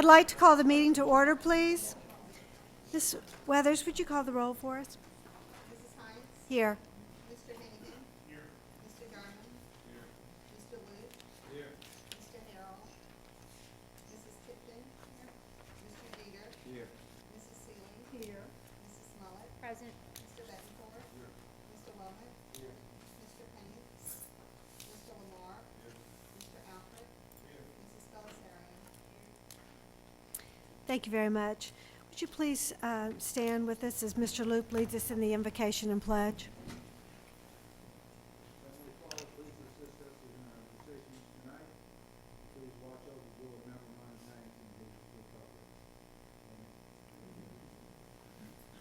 I'd like to call the meeting to order, please. Ms. Weathers, would you call the roll for us? Mrs. Hines? Here. Mr. Hennigan? Here. Mr. Garman? Here. Mr. Wood? Here. Mr. Harrell? Mrs. Tipton? Here. Mr. Jeter? Here. Mrs. Seeley? Here. Mrs. Smollett? Present. Mr. Betancourt? Here. Mr. Wilmot? Here. Mr. Penny? Mr. Lamar? Here. Mr. Alfred? Here. Mrs. Belisarian? Thank you very much. Would you please stand with us as Mr. Loop leads us in the invocation and pledge? Heavenly Father, please assist us in our decisions tonight. Please watch over the will of member minds, hands,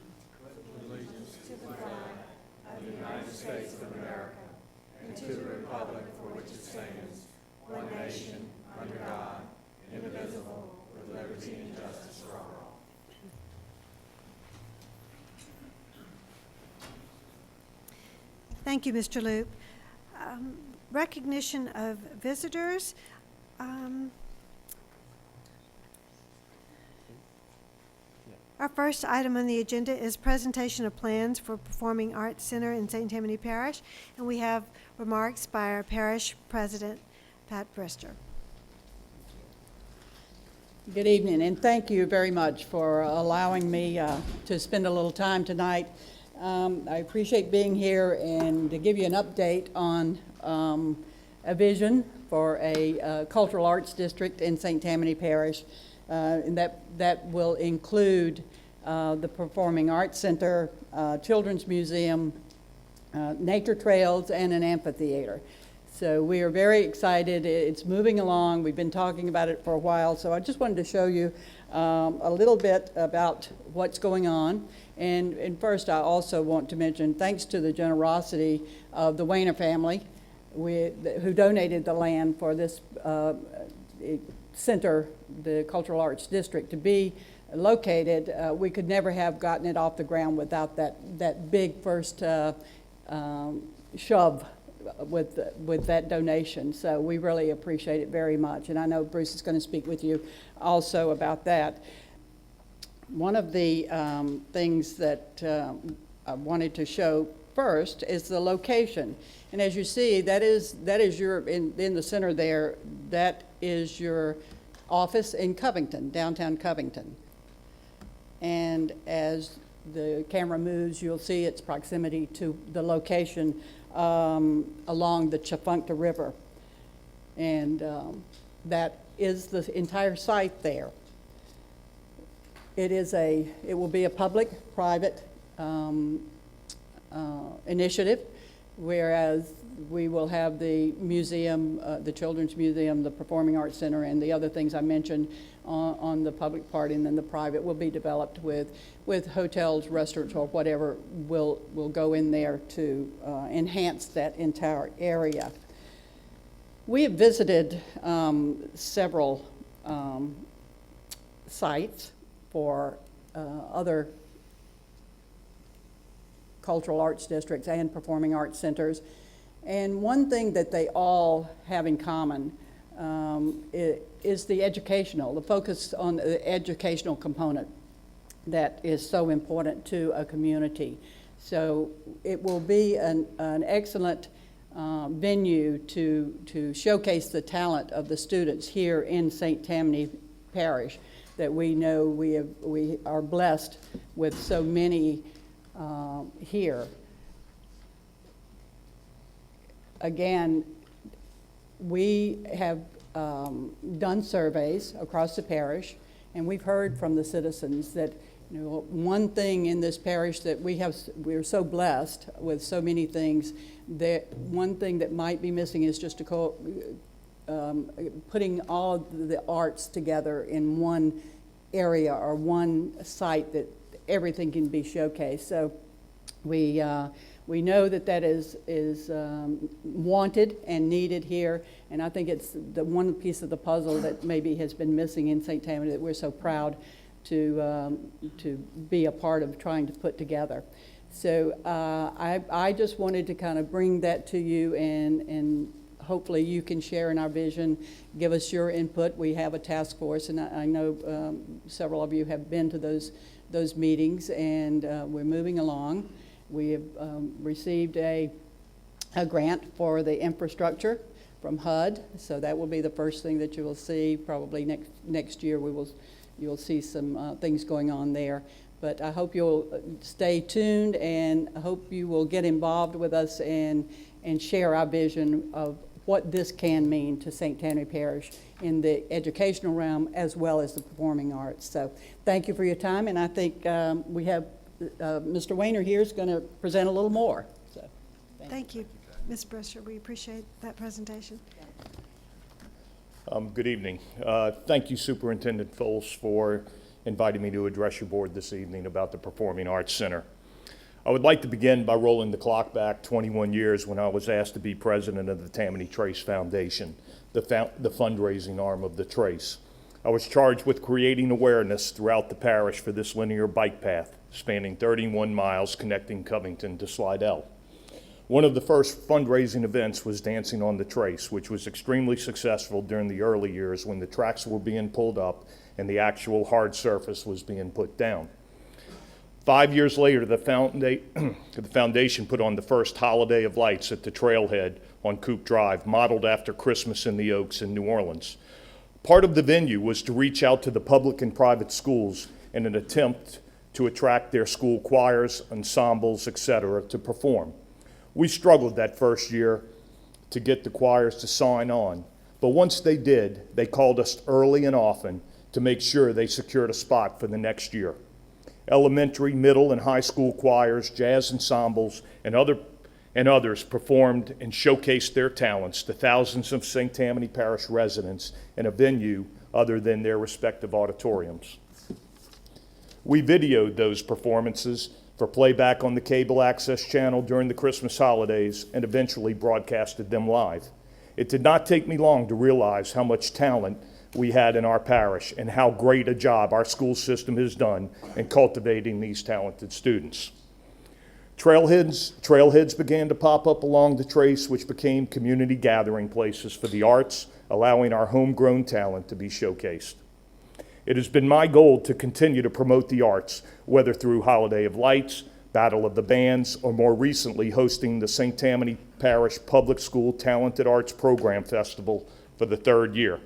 and his recovery. Allegiance to the flag of the United States of America and to the republic for which it stands, one nation, under God, indivisible, with liberty and justice for all. Thank you, Mr. Loop. Recognition of visitors. Our first item on the agenda is presentation of plans for Performing Arts Center in St. Tammany Parish, and we have remarks by our parish president, Pat Brister. Good evening, and thank you very much for allowing me to spend a little time tonight. I appreciate being here and to give you an update on a vision for a cultural arts district in St. Tammany Parish, and that will include the Performing Arts Center, Children's Museum, nature trails, and an amphitheater. So we are very excited. It's moving along. We've been talking about it for a while, so I just wanted to show you a little bit about what's going on. And first, I also want to mention, thanks to the generosity of the Weiner family, who donated the land for this center, the Cultural Arts District, to be located. We could never have gotten it off the ground without that big first shove with that donation. So we really appreciate it very much. And I know Bruce is going to speak with you also about that. One of the things that I wanted to show first is the location. And as you see, that is your, in the center there, that is your office in Covington, downtown Covington. And as the camera moves, you'll see its proximity to the location along the Chafuncta River. And that is the entire site there. It will be a public-private initiative, whereas we will have the museum, the Children's Museum, the Performing Arts Center, and the other things I mentioned on the public part, and then the private will be developed with hotels, restaurants, or whatever will go in there to enhance that entire area. We have visited several sites for other cultural arts districts and performing arts centers. And one thing that they all have in common is the focus on the educational component that is so important to a community. So it will be an excellent venue to showcase the talent of the students here in St. Tammany Parish, that we know we are blessed with so many here. Again, we have done surveys across the parish, and we've heard from the citizens that one thing in this parish that we're so blessed with so many things, that one thing that might be missing is just putting all of the arts together in one area or one site that everything can be showcased. So we know that is wanted and needed here, and I think it's the one piece of the puzzle that maybe has been missing in St. Tammany that we're so proud to be a part of trying to put together. So I just wanted to kind of bring that to you and hopefully you can share in our vision, give us your input. We have a task force, and I know several of you have been to those meetings, and we're moving along. We have received a grant for the infrastructure from HUD, so that will be the first thing that you will see. Probably next year you'll see some things going on there. But I hope you'll stay tuned, and I hope you will get involved with us and share our vision of what this can mean to St. Tammany Parish in the educational realm as well as the performing arts. So thank you for your time, and I think we have Mr. Weiner here is going to present a little more. So Thank you, Ms. Brister. We appreciate that presentation. Good evening. Thank you, Superintendent Foles, for inviting me to address your board this evening about the Performing Arts Center. I would like to begin by rolling the clock back 21 years when I was asked to be president of the Tammany Trace Foundation, the fundraising arm of the Trace. I was charged with creating awareness throughout the parish for this linear bike path spanning 31 miles connecting Covington to Slidell. One of the first fundraising events was Dancing on the Trace, which was extremely successful during the early years when the tracks were being pulled up and the actual hard surface was being put down. 5 years later, the foundation put on the first Holiday of Lights at the trailhead on Coop Drive, modeled after Christmas in the Oaks in New Orleans. Part of the venue was to reach out to the public and private schools in an attempt to attract their school choirs, ensembles, etc., to perform. We struggled that first year to get the choirs to sign on, but once they did, they called us early and often to make sure they secured a spot for the next year. Elementary, middle, and high school choirs, jazz ensembles, and others performed and showcased their talents to thousands of St. Tammany Parish residents in a venue other than their respective auditoriums. We videoed those performances for playback on the cable access channel during the Christmas holidays and eventually broadcasted them live. It did not take me long to realize how much talent we had in our parish and how great a job our school system has done in cultivating these talented students. Trailheads began to pop up along the Trace, which became community gathering places for the arts, allowing our homegrown talent to be showcased. It has been my goal to continue to promote the arts, whether through Holiday of Lights, Battle of the Bands, or more recently hosting the St. Tammany Parish Public School Talented Arts Program Festival for the third year.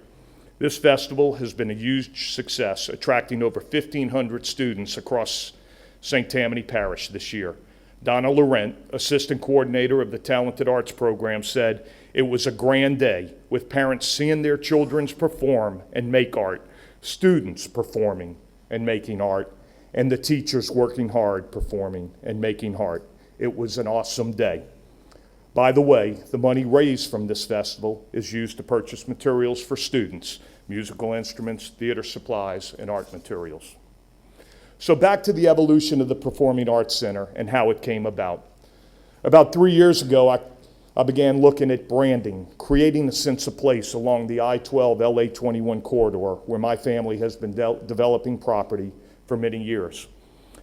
This festival has been a huge success, attracting over 1,500 students across St. Tammany Parish this year. Donna Laurent, assistant coordinator of the Talented Arts Program, said, "It was a grand day with parents seeing their children perform and make art, students performing and making art, and the teachers working hard performing and making art. It was an awesome day." By the way, the money raised from this festival is used to purchase materials for students, musical instruments, theater supplies, and art materials. So back to the evolution of the Performing Arts Center and how it came about. About 3 years ago, I began looking at branding, creating a sense of place along the I-12 LA-21 corridor where my family has been developing property for many years.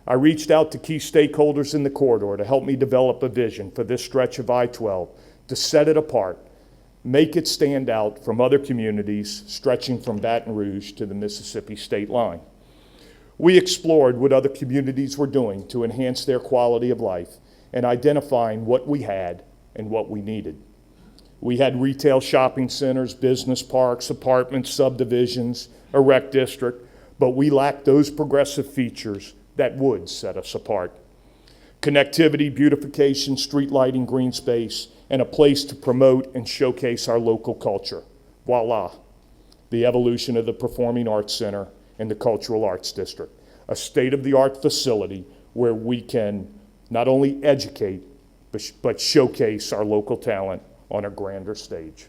I reached out to key stakeholders in the corridor to help me develop a vision for this stretch of I-12 to set it apart, make it stand out from other communities stretching from Baton Rouge to the Mississippi state line. We explored what other communities were doing to enhance their quality of life and identifying what we had and what we needed. We had retail shopping centers, business parks, apartments, subdivisions, a rec district, but we lacked those progressive features that would set us apart. Connectivity, beautification, street lighting, green space, and a place to promote and showcase our local culture. Voila, the evolution of the Performing Arts Center and the Cultural Arts District, a state-of-the-art facility where we can not only educate, but showcase our local talent on a grander stage.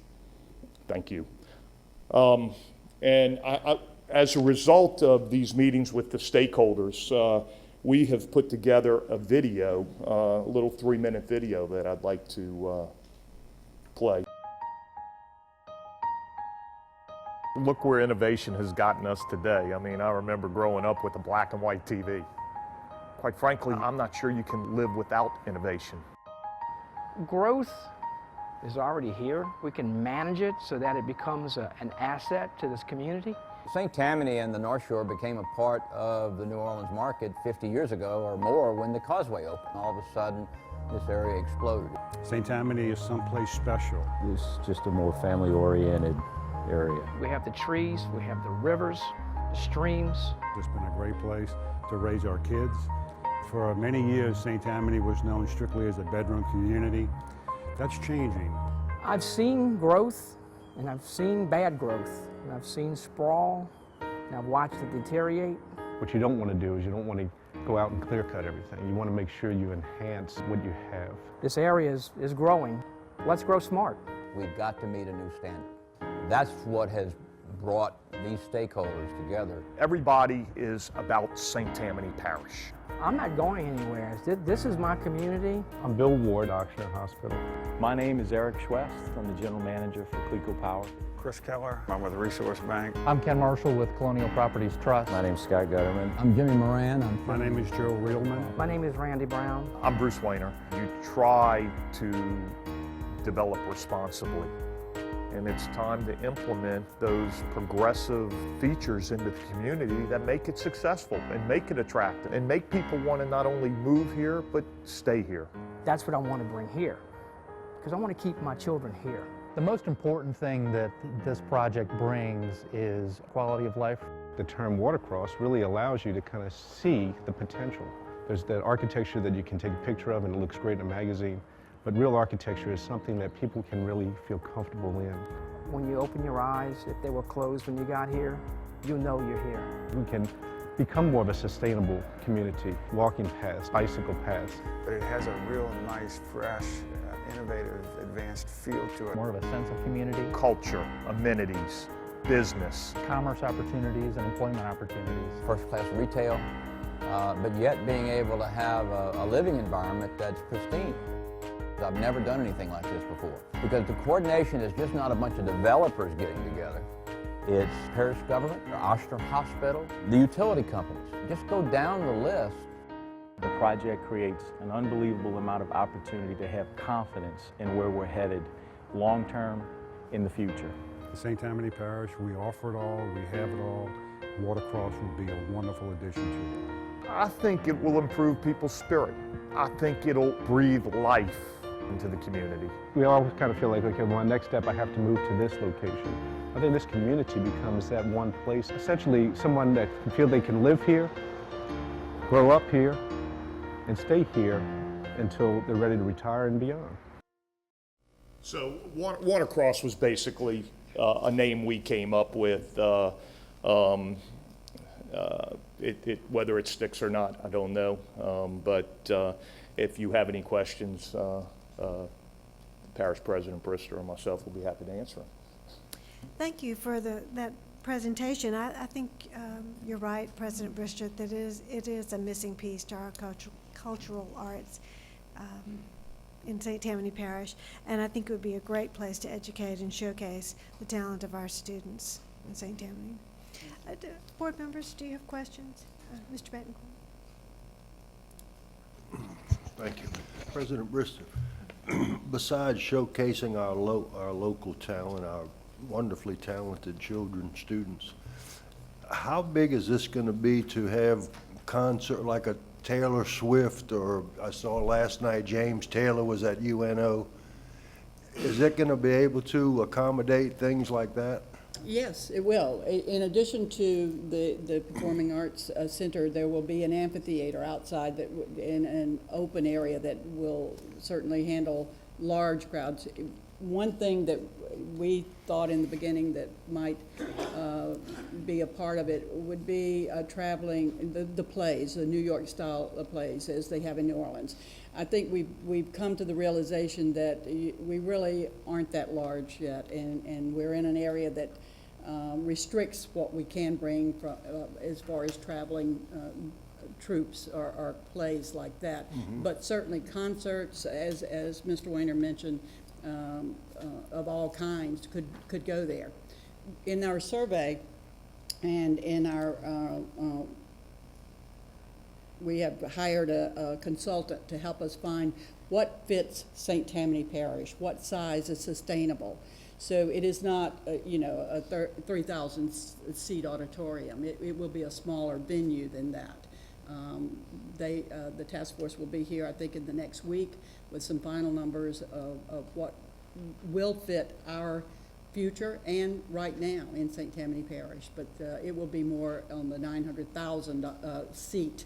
Thank you. As a result of these meetings with the stakeholders, we have put together a video, a little 3-minute video that I'd like to play. Look where innovation has gotten us today. I mean, I remember growing up with a black and white TV. Quite frankly, I'm not sure you can live without innovation. Growth is already here. We can manage it so that it becomes an asset to this community. St. Tammany and the North Shore became a part of the New Orleans market 50 years ago or more when the causeway opened. All of a sudden, this area exploded. St. Tammany is someplace special. It's just a more family-oriented area. We have the trees, we have the rivers, the streams. It's been a great place to raise our kids. For many years, St. Tammany was known strictly as a bedroom community. That's changing. I've seen growth, and I've seen bad growth, and I've seen sprawl, and I've watched it deteriorate. What you don't want to do is you don't want to go out and clear cut everything. You want to make sure you enhance what you have. This area is growing. Let's grow smart. We've got to meet a new standard. That's what has brought these stakeholders together. Everybody is about St. Tammany Parish. I'm not going anywhere. This is my community. I'm Bill Ward, Oxnard Hospital. My name is Eric Schwest. I'm the general manager for Clico Power. Chris Keller. I'm with Resource Bank. I'm Ken Marshall with Colonial Properties Trust. My name's Scott Gutterman. I'm Jimmy Moran. My name is Joe Reelman. My name is Randy Brown. I'm Bruce Wayner. You try to develop responsibly, and it's time to implement those progressive features into the community that make it successful and make it attractive and make people want to not only move here, but stay here. That's what I want to bring here, because I want to keep my children here. The most important thing that this project brings is quality of life. The term watercross really allows you to kind of see the potential. There's the architecture that you can take a picture of and it looks great in a magazine, but real architecture is something that people can really feel comfortable in. When you open your eyes, if they were closed when you got here, you know you're here. We can become more of a sustainable community, walking paths, bicycle paths. But it has a real nice, fresh, innovative, advanced feel to it. More of a sense of community, Culture, amenities, business. commerce opportunities, and employment opportunities. First-class retail, but yet being able to have a living environment that's pristine. I've never done anything like this before, because the coordination is just not a bunch of developers getting together. It's parish government, the Oxnard Hospital, the utility companies. Just go down the list. The project creates an unbelievable amount of opportunity to have confidence in where we're headed long-term in the future. St. Tammany Parish, we offer it all, we have it all. Watercross would be a wonderful addition to it. I think it will improve people's spirit. I think it'll breathe life into the community. We always kind of feel like, okay, my next step, I have to move to this location. I think this community becomes that one place, essentially someone that can feel they can live here, grow up here, and stay here until they're ready to retire and beyond. So Watercross was basically a name we came up with. Whether it sticks or not, I don't know. But if you have any questions, Parish President Brister or myself will be happy to answer them. Thank you for that presentation. I think you're right, President Brister, that it is a missing piece to our cultural arts in St. Tammany Parish, and I think it would be a great place to educate and showcase the talent of our students in St. Tammany. Board members, do you have questions? Mr. Betancourt. Thank you. President Brister, besides showcasing our local talent, our wonderfully talented children, students, how big is this going to be to have concert like a Taylor Swift, or I saw last night James Taylor was at UNO? Is it going to be able to accommodate things like that? Yes, it will. In addition to the Performing Arts Center, there will be an amphitheater outside that in an open area that will certainly handle large crowds. One thing that we thought in the beginning that might be a part of it would be traveling, the plays, the New York style plays as they have in New Orleans. I think we've come to the realization that we really aren't that large yet, and we're in an area that restricts what we can bring from, as far as traveling troops or plays like that. Mm-hmm. But certainly concerts, as Mr. Wayner mentioned, of all kinds could go there. In our survey and in our we have hired a consultant to help us find what fits St. Tammany Parish, what size is sustainable. So it is not, a 3,000 seat auditorium. It will be a smaller venue than that. The task force will be here, I think, in the next week with some final numbers of what will fit our future and right now in St. Tammany Parish. But it will be more on the 900,000 seat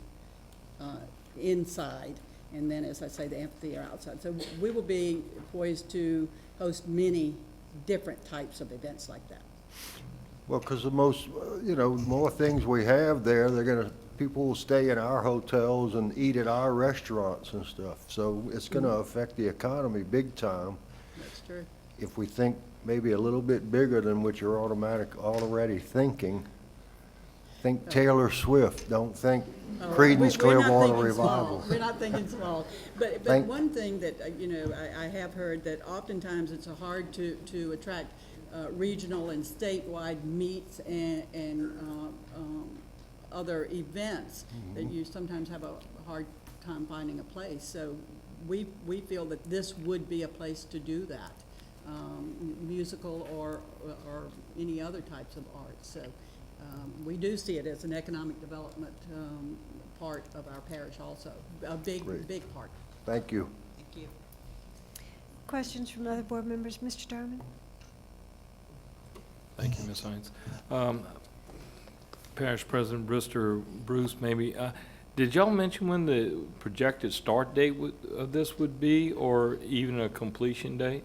inside, and then, as I say, the amphitheater outside. So we will be poised to host many different types of events like that. Well, because the most, more things we have there, people will stay in our hotels and eat at our restaurants and stuff. So it's gonna affect the economy big time. That's true. If we think maybe a little bit bigger than what you're already thinking. Think Taylor Swift, don't think Creedence Clearwater Revival. We're not thinking small. But one thing that, I have heard that oftentimes it's hard to attract regional and statewide meets and other events, that you sometimes have a hard time finding a place. So we feel that this would be a place to do that, musical or any other types of art. So we do see it as an economic development part of our parish also, a big part. Thank you. Thank you. Questions from other board members? Mr. Darman? Thank you, Ms. Hines. Parish President Bruce, maybe, did y'all mention when the projected start date of this would be, or even a completion date?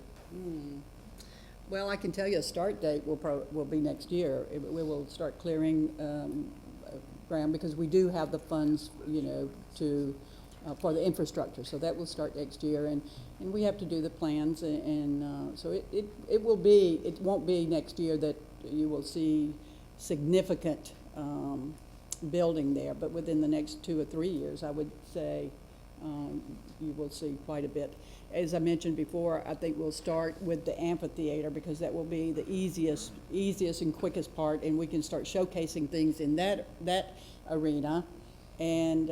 Well, I can tell you a start date will be next year. We will start clearing ground because we do have the funds, for the infrastructure. So that will start next year, and we have to do the plans, and so it won't be next year that you will see significant building there, but within the next 2 or 3 years, I would say you will see quite a bit. As I mentioned before, I think we'll start with the amphitheater because that will be the easiest and quickest part, and we can start showcasing things in that arena, and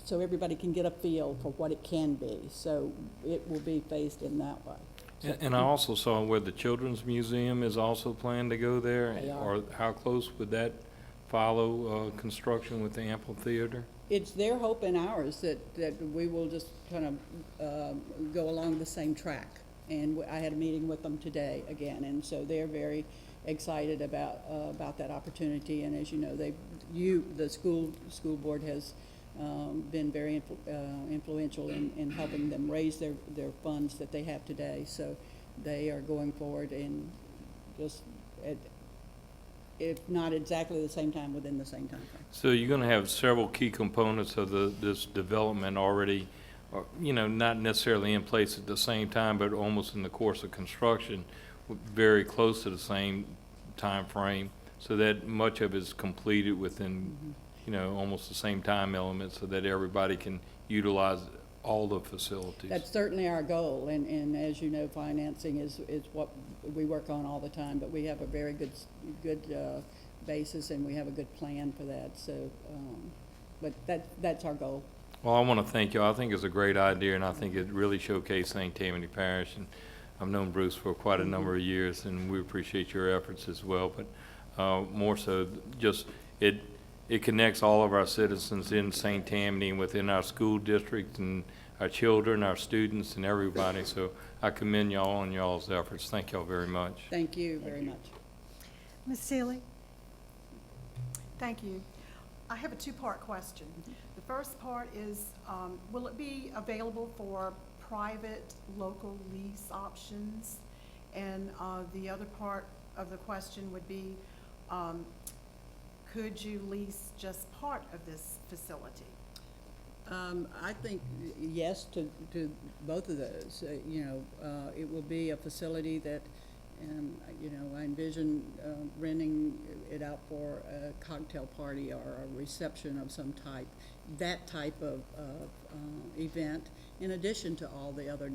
so everybody can get a feel for what it can be. So it will be phased in that way. And I also saw where the Children's Museum is also planned to go there. They are. Or how close would that follow construction with the amphitheater? It's their hope and ours that we will just kind of go along the same track. And I had a meeting with them today again, and so they're very excited about that opportunity. And as you know, the school board has been very influential in helping them raise their funds that they have today. So they are going forward and just if not exactly the same time, within the same time frame. So you're going to have several key components of this development already, not necessarily in place at the same time, but almost in the course of construction, very close to the same time frame, so that much of it is completed within, almost the same time element, so that everybody can utilize all the facilities. That's certainly our goal, and as you know, financing is what we work on all the time, but we have a very good basis, and we have a good plan for that. So, but that's our goal. Well, I want to thank you. I think it's a great idea, and I think it really showcased St. Tammany Parish. And I've known Bruce for quite a number of years, and we appreciate your efforts as well. But more so, just it connects all of our citizens in St. Tammany and within our school district and our children, our students, and everybody. So I commend y'all on y'all's efforts. Thank y'all very much. Thank you very much. Ms. Seeley? Thank you. I have a two-part question. The first part is, will it be available for private local lease options? And the other part of the question would be, could you lease just part of this facility? I think yes to both of those. It will be a facility that, I envision renting it out for a cocktail party or a reception of some type, that type of event, in addition to all the other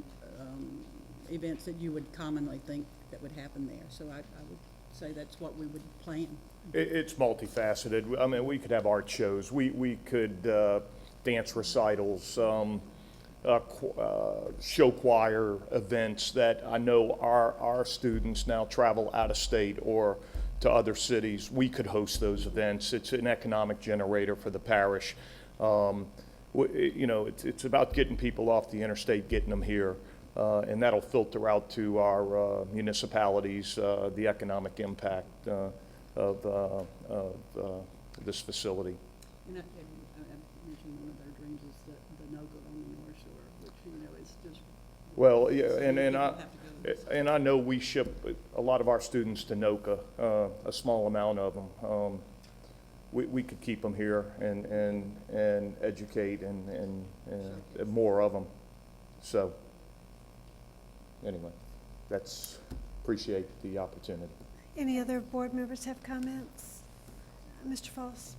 events that you would commonly think that would happen there. So I would say that's what we would plan. It's multifaceted. I mean, we could have art shows. We could dance recitals, show choir events that I know our students now travel out of state or to other cities. We could host those events. It's an economic generator for the parish. You know, it's about getting people off the interstate, getting them here, and that'll filter out to our municipalities, the economic impact of this facility. And I mentioned one of their dreams is the NOGA on the North Shore, which, you know, is just. Well, yeah, and I know we ship a lot of our students to NOCA, a small amount of them. We could keep them here and educate and more of them. So anyway, appreciate the opportunity. Any other board members have comments? Mr. Foss?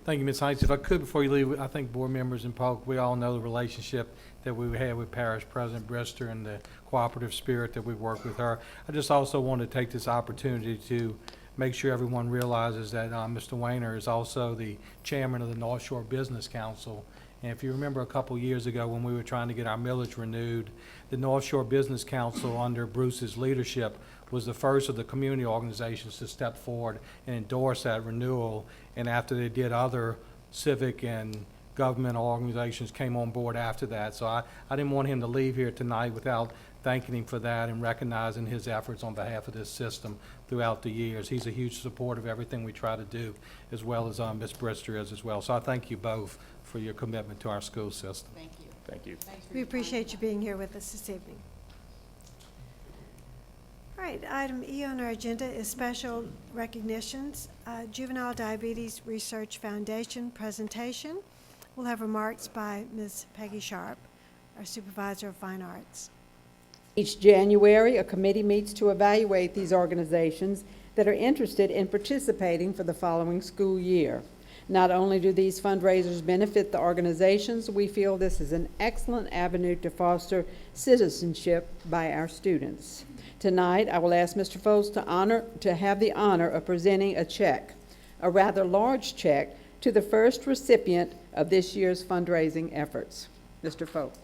Thank you, Ms. Heights. If I could, before you leave, I think board members and public, we all know the relationship that we had with Parish President Brister and the cooperative spirit that we work with her. I just also want to take this opportunity to make sure everyone realizes that Mr. Wayner is also the chairman of the North Shore Business Council. And if you remember a couple years ago when we were trying to get our millage renewed, the North Shore Business Council under Bruce's leadership was the first of the community organizations to step forward and endorse that renewal. And after they did, other civic and government organizations came on board after that. So I didn't want him to leave here tonight without thanking him for that and recognizing his efforts on behalf of this system throughout the years. He's a huge supporter of everything we try to do, as well as Ms. Brister is as well. So I thank you both for your commitment to our school system. Thank you. Thank you. We appreciate you being here with us this evening. All right, item E on our agenda is special recognitions. Juvenile Diabetes Research Foundation presentation. We'll have remarks by Ms. Peggy Sharp, our Supervisor of Fine Arts. Each January, a committee meets to evaluate these organizations that are interested in participating for the following school year. Not only do these fundraisers benefit the organizations, we feel this is an excellent avenue to foster citizenship by our students. Tonight, I will ask Mr. Foles to have the honor of presenting a check, a rather large check, to the first recipient of this year's fundraising efforts. Mr. Foles.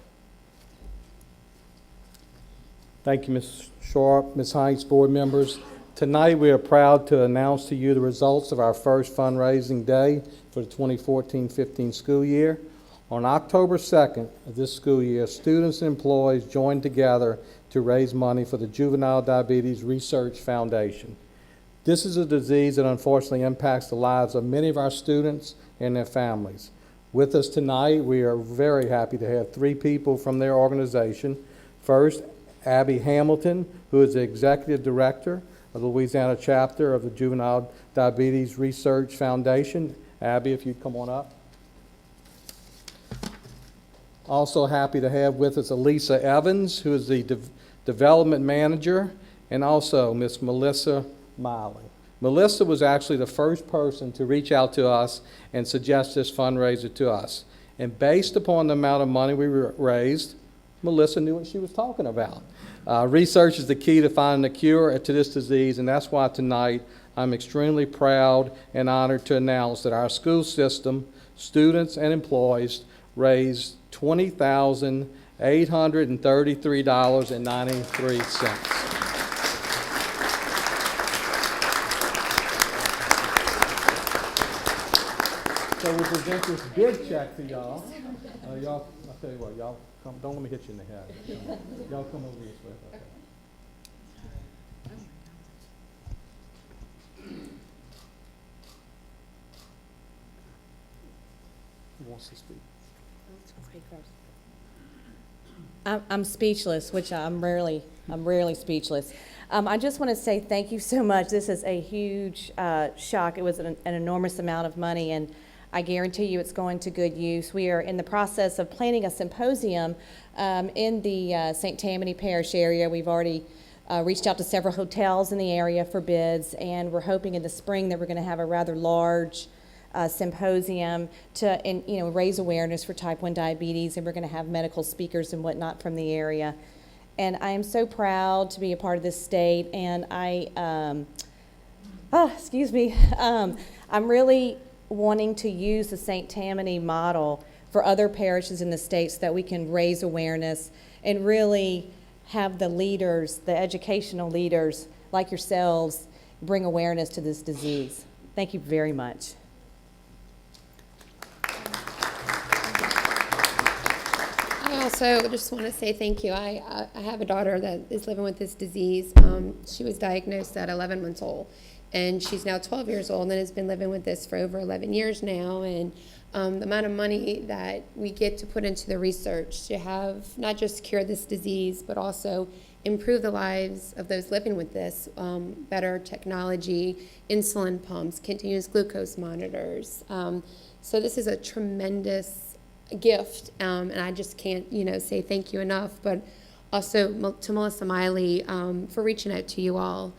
Thank you, Ms. Sharp, Ms. Heights, board members. Tonight, we are proud to announce to you the results of our first fundraising day for the 2014-15 school year. On October 2nd of this school year, students and employees joined together to raise money for the Juvenile Diabetes Research Foundation. This is a disease that unfortunately impacts the lives of many of our students and their families. With us tonight, we are very happy to have 3 people from their organization. First, Abby Hamilton, who is the Executive Director of the Louisiana chapter of the Juvenile Diabetes Research Foundation. Abby, if you'd come on up. Also happy to have with us Elisa Evans, who is the Development Manager, and also Miss Melissa Miley. Melissa was actually the first person to reach out to us and suggest this fundraiser to us. And based upon the amount of money we raised, Melissa knew what she was talking about. Research is the key to finding a cure to this disease, and that's why tonight I'm extremely proud and honored to announce that our school system, students and employees, raised $20,833.93. So we present this big check to y'all. Y'all, I'll tell you what, y'all come, don't let me hit you in the head. Y'all come over this way. Okay. Who wants to speak? I'm speechless, which I'm rarely speechless. I just want to say thank you so much. This is a huge shock. It was an enormous amount of money, and I guarantee you it's going to good use. We are in the process of planning a symposium in the St. Tammany Parish area. We've already reached out to several hotels in the area for bids, and we're hoping in the spring that we're going to have a rather large symposium to raise awareness for type 1 diabetes, and we're going to have medical speakers and whatnot from the area. And I am so proud to be a part of this state, and I'm really wanting to use the St. Tammany model for other parishes in the state so that we can raise awareness and really have the leaders, the educational leaders like yourselves, bring awareness to this disease. Thank you very much. I also just want to say thank you. I have a daughter that is living with this disease. She was diagnosed at 11 months old, and she's now 12 years old and has been living with this for over 11 years now. And the amount of money that we get to put into the research to have not just cure this disease, but also improve the lives of those living with this, better technology, insulin pumps, continuous glucose monitors. So this is a tremendous gift, and I just can't, say thank you enough, but also to Melissa Miley for reaching out to you all.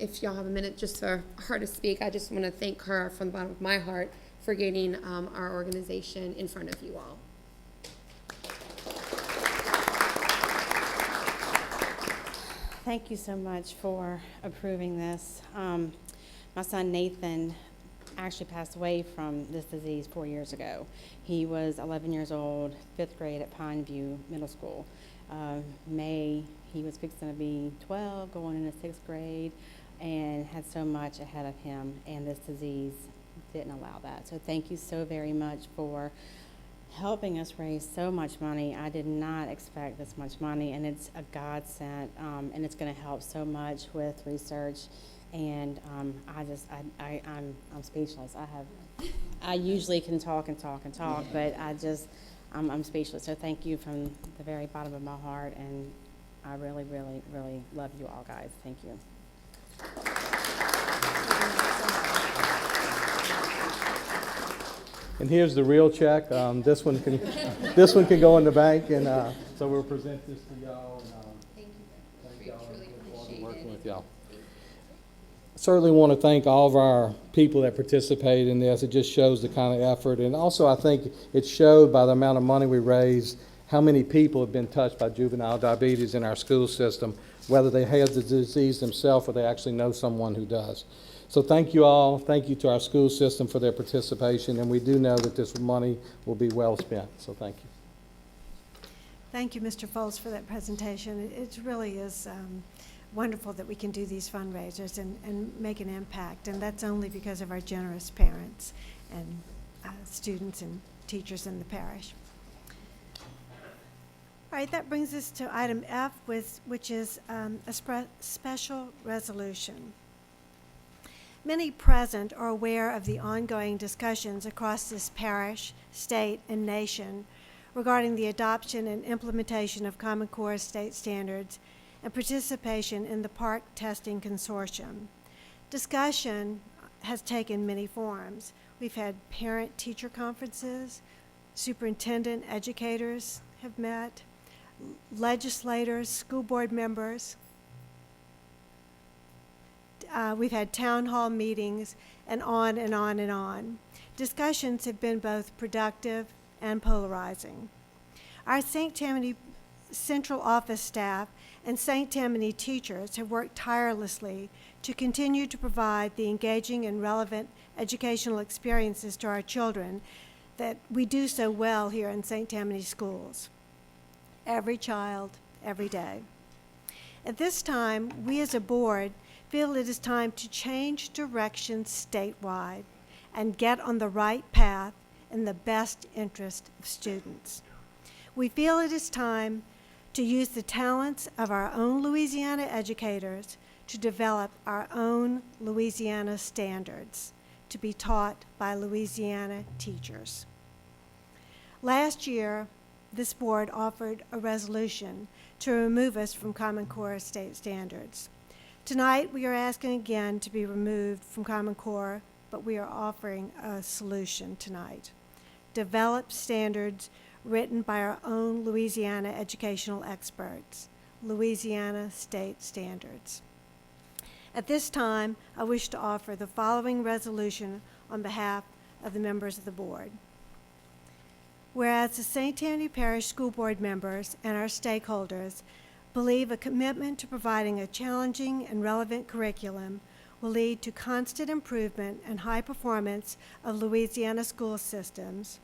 If y'all have a minute just for her to speak, I just want to thank her from the bottom of my heart for getting our organization in front of you all. Thank you so much for approving this. My son Nathan actually passed away from this disease 4 years ago. He was 11 years old, 5th grade at Pine View Middle School. May, he was fixing to be 12, going into 6th grade, and had so much ahead of him, and this disease didn't allow that. So thank you so very much for helping us raise so much money. I did not expect this much money, and it's a godsend, and it's going to help so much with research. And I'm speechless. I usually can talk, but I'm speechless. So thank you from the very bottom of my heart, and I really, really, really love you all, guys. Thank you. And here's the real check. This one can go in the bank, and so we'll present this to y'all. And, thank y'all. Really look forward to working with y'all. Certainly want to thank all of our people that participated in this. It just shows the kind of effort, and also I think it showed by the amount of money we raised how many people have been touched by juvenile diabetes in our school system, whether they have the disease themselves or they actually know someone who does. So thank you all. Thank you to our school system for their participation, and we do know that this money will be well spent. So thank you. Thank you, Mr. Foles, for that presentation. It really is wonderful that we can do these fundraisers and make an impact, and that's only because of our generous parents and students and teachers in the parish. All right, that brings us to item F, which is a special resolution. Many present are aware of the ongoing discussions across this parish, state, and nation regarding the adoption and implementation of Common Core state standards and participation in the Park Testing Consortium. Discussion has taken many forms. We've had parent-teacher conferences, superintendent educators have met, legislators, school board members. We've had town hall meetings, and on and on and on. Discussions have been both productive and polarizing. Our St. Tammany Central Office staff and St. Tammany teachers have worked tirelessly to continue to provide the engaging and relevant educational experiences to our children that we do so well here in St. Tammany schools. Every child, every day. At this time, we as a board feel it is time to change direction statewide and get on the right path in the best interest of students. We feel it is time to use the talents of our own Louisiana educators to develop our own Louisiana standards to be taught by Louisiana teachers. Last year, this board offered a resolution to remove us from Common Core state standards. Tonight, we are asking again to be removed from Common Core, but we are offering a solution tonight. Develop standards written by our own Louisiana educational experts, Louisiana state standards. At this time, I wish to offer the following resolution on behalf of the members of the board. Whereas the St. Tammany Parish School Board members and our stakeholders believe a commitment to providing a challenging and relevant curriculum will lead to constant improvement and high performance of Louisiana school systems.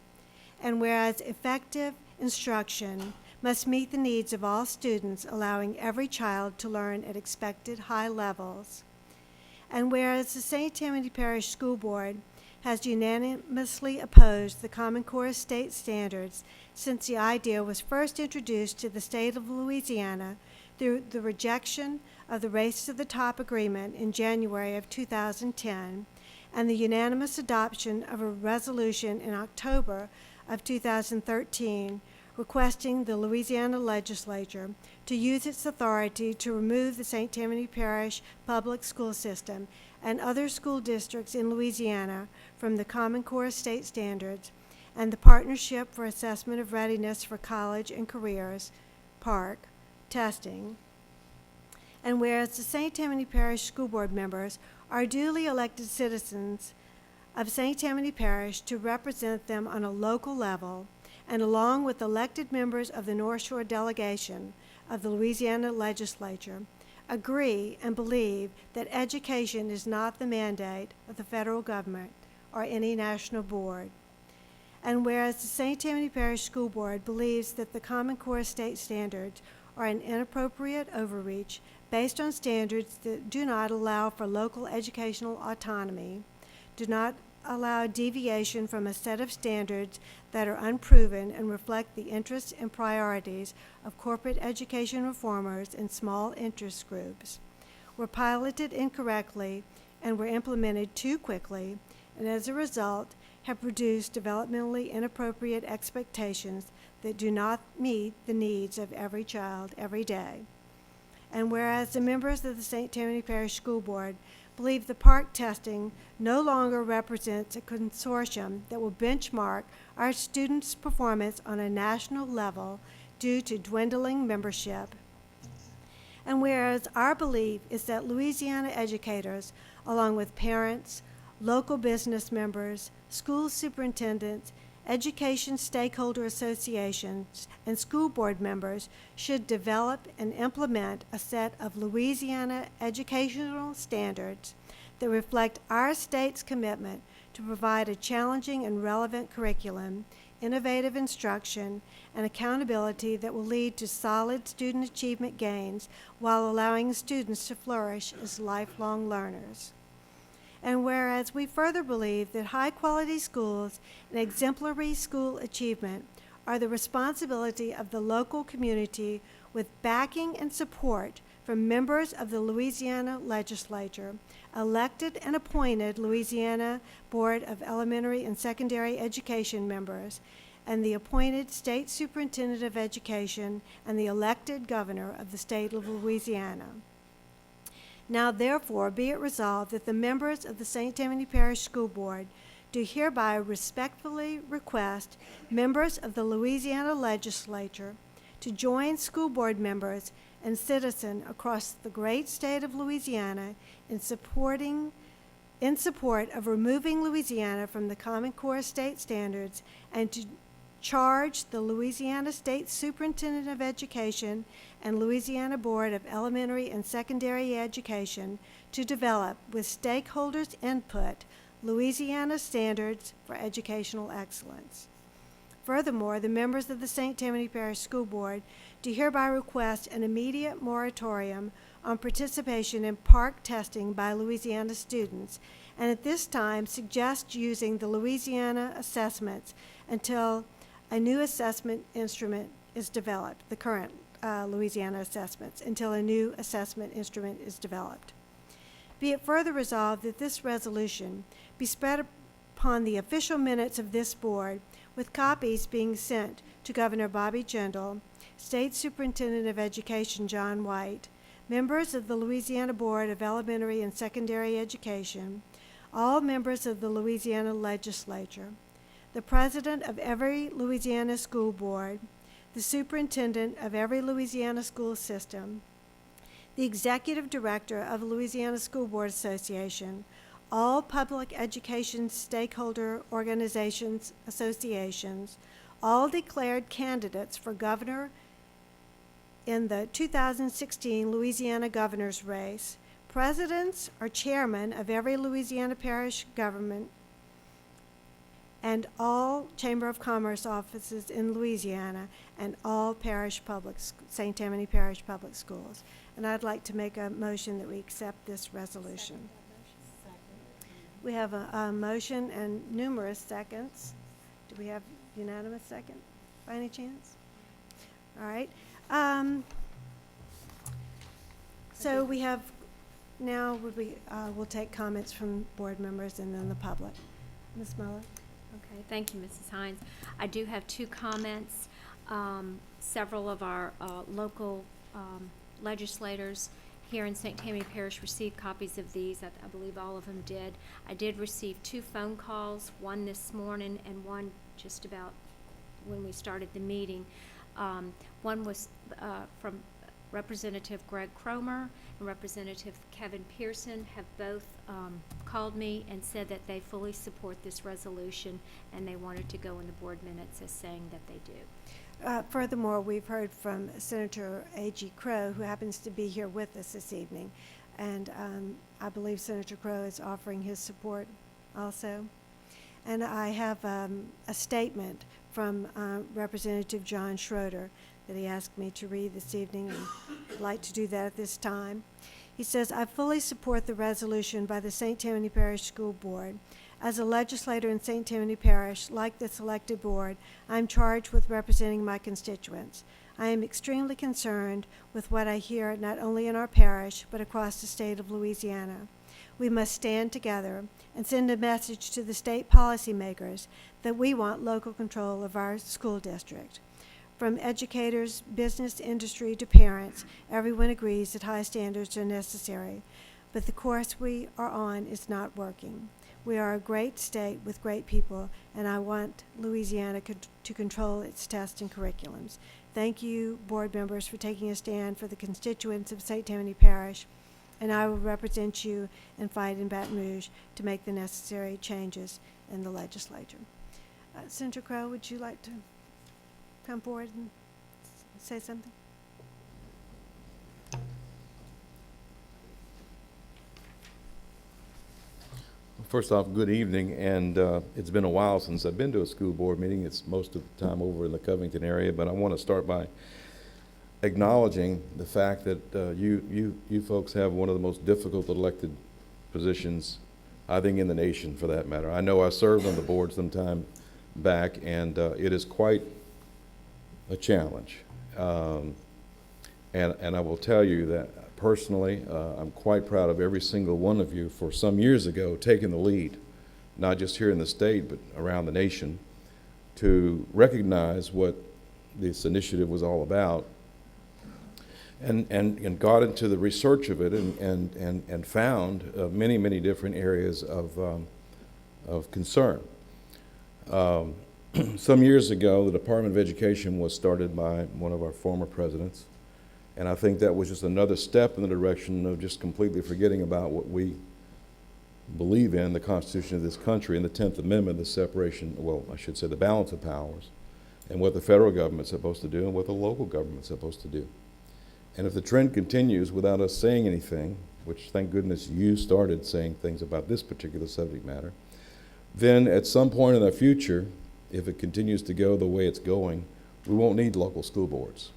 And whereas effective instruction must meet the needs of all students, allowing every child to learn at expected high levels. And whereas the St. Tammany Parish School Board has unanimously opposed the Common Core state standards since the idea was first introduced to the state of Louisiana through the rejection of the Race to the Top agreement in January of 2010 and the unanimous adoption of a resolution in October of 2013 requesting the Louisiana legislature to use its authority to remove the St. Tammany Parish public school system and other school districts in Louisiana from the Common Core state standards and the Partnership for Assessment of Readiness for College and Careers, PARC, testing. And whereas the St. Tammany Parish School Board members are duly elected citizens of St. Tammany Parish to represent them on a local level, and along with elected members of the North Shore delegation of the Louisiana legislature, agree and believe that education is not the mandate of the federal government or any national board. And whereas the St. Tammany Parish School Board believes that the Common Core state standards are an inappropriate overreach based on standards that do not allow for local educational autonomy, do not allow deviation from a set of standards that are unproven and reflect the interests and priorities of corporate education reformers and small interest groups, were piloted incorrectly and were implemented too quickly, and as a result have produced developmentally inappropriate expectations that do not meet the needs of every child every day. And whereas the members of the St. Tammany Parish School Board believe the PARC testing no longer represents a consortium that will benchmark our students' performance on a national level due to dwindling membership. And whereas our belief is that Louisiana educators, along with parents, local business members, school superintendents, education stakeholder associations, and school board members should develop and implement a set of Louisiana educational standards that reflect our state's commitment to provide a challenging and relevant curriculum, innovative instruction, and accountability that will lead to solid student achievement gains while allowing students to flourish as lifelong learners. And whereas we further believe that high-quality schools and exemplary school achievement are the responsibility of the local community with backing and support from members of the Louisiana legislature, elected and appointed Louisiana Board of Elementary and Secondary Education members, and the appointed State Superintendent of Education and the elected governor of the state of Louisiana. Now therefore be it resolved that the members of the St. Tammany Parish School Board do hereby respectfully request members of the Louisiana legislature to join school board members and citizens across the great state of Louisiana in support of removing Louisiana from the Common Core state standards and to charge the Louisiana State Superintendent of Education and Louisiana Board of Elementary and Secondary Education to develop, with stakeholders' input, Louisiana standards for educational excellence. Furthermore, the members of the St. Tammany Parish School Board do hereby request an immediate moratorium on participation in PARC testing by Louisiana students, and at this time suggest using the Louisiana assessments until a new assessment instrument is developed, the current Louisiana assessments, until a new assessment instrument is developed. Be it further resolved that this resolution be spread upon the official minutes of this board, with copies being sent to Governor Bobby Jindal, State Superintendent of Education John White, members of the Louisiana Board of Elementary and Secondary Education, all members of the Louisiana Legislature, the president of every Louisiana school board, the superintendent of every Louisiana school system, the executive director of the Louisiana School Board Association, all public education stakeholder organizations, associations, all declared candidates for governor in the 2016 Louisiana governor's race, presidents or chairmen of every Louisiana parish government and all Chamber of Commerce offices in Louisiana and all St. Tammany Parish Public Schools. And I'd like to make a motion that we accept this resolution. We have a motion and numerous seconds. Do we have unanimous second by any chance? All right. So we have, now we'll take comments from board members and then the public. Ms. Muller? Okay, thank you, Mrs. Hines. I do have two comments. Several of our local legislators here in St. Tammany Parish received copies of these. I believe all of them did. I did receive 2 phone calls, one this morning and one just about when we started the meeting. One was from Representative Greg Cromer and Representative Kevin Pearson have both called me and said that they fully support this resolution and they wanted to go in the board minutes as saying that they do. Furthermore, we've heard from Senator A.G. Crow, who happens to be here with us this evening, and I believe Senator Crow is offering his support also. And I have a statement from Representative John Schroeder that he asked me to read this evening, and I'd like to do that at this time. He says, I fully support the resolution by the St. Tammany Parish School Board. As a legislator in St. Tammany Parish, like the selected board, I am charged with representing my constituents. I am extremely concerned with what I hear not only in our parish, but across the state of Louisiana. We must stand together and send a message to the state policymakers that we want local control of our school district. From educators, business, industry, to parents, everyone agrees that high standards are necessary, but the course we are on is not working. We are a great state with great people, and I want Louisiana to control its tests and curriculums. Thank you, board members, for taking a stand for the constituents of St. Tammany Parish, and I will represent you and fight in Baton Rouge to make the necessary changes in the legislature. Senator Crow, would you like to come forward and say something? First off, good evening, and it's been a while since I've been to a school board meeting. It's most of the time over in the Covington area, but I want to start by acknowledging the fact that you folks have one of the most difficult elected positions, I think, in the nation, for that matter. I know I served on the board some time back, and it is quite a challenge. And I will tell you that personally, I'm quite proud of every single one of you for some years ago taking the lead, not just here in the state, but around the nation, to recognize what this initiative was all about and got into the research of it and found many, many different areas of concern. Some years ago, the Department of Education was started by one of our former presidents, and I think that was just another step in the direction of just completely forgetting about what we believe in, the Constitution of this country and the 10th Amendment, the separation, well, I should say the balance of powers, and what the federal government's supposed to do and what the local government's supposed to do. And if the trend continues without us saying anything, which thank goodness you started saying things about this particular subject matter, then at some point in the future, if it continues to go the way it's going, we won't need local school boards.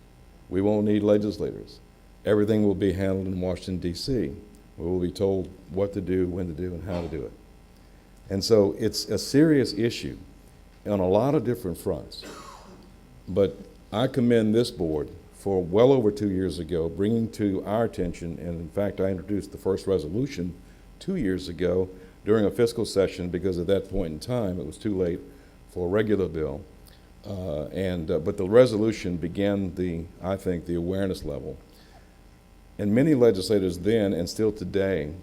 We won't need legislators. Everything will be handled in Washington, D.C. We will be told what to do, when to do, and how to do it. And so it's a serious issue on a lot of different fronts. But I commend this board for well over 2 years ago bringing to our attention, and in fact I introduced the first resolution 2 years ago during a fiscal session because at that point in time it was too late for a regular bill. But the resolution began I think, the awareness level. And many legislators then and still today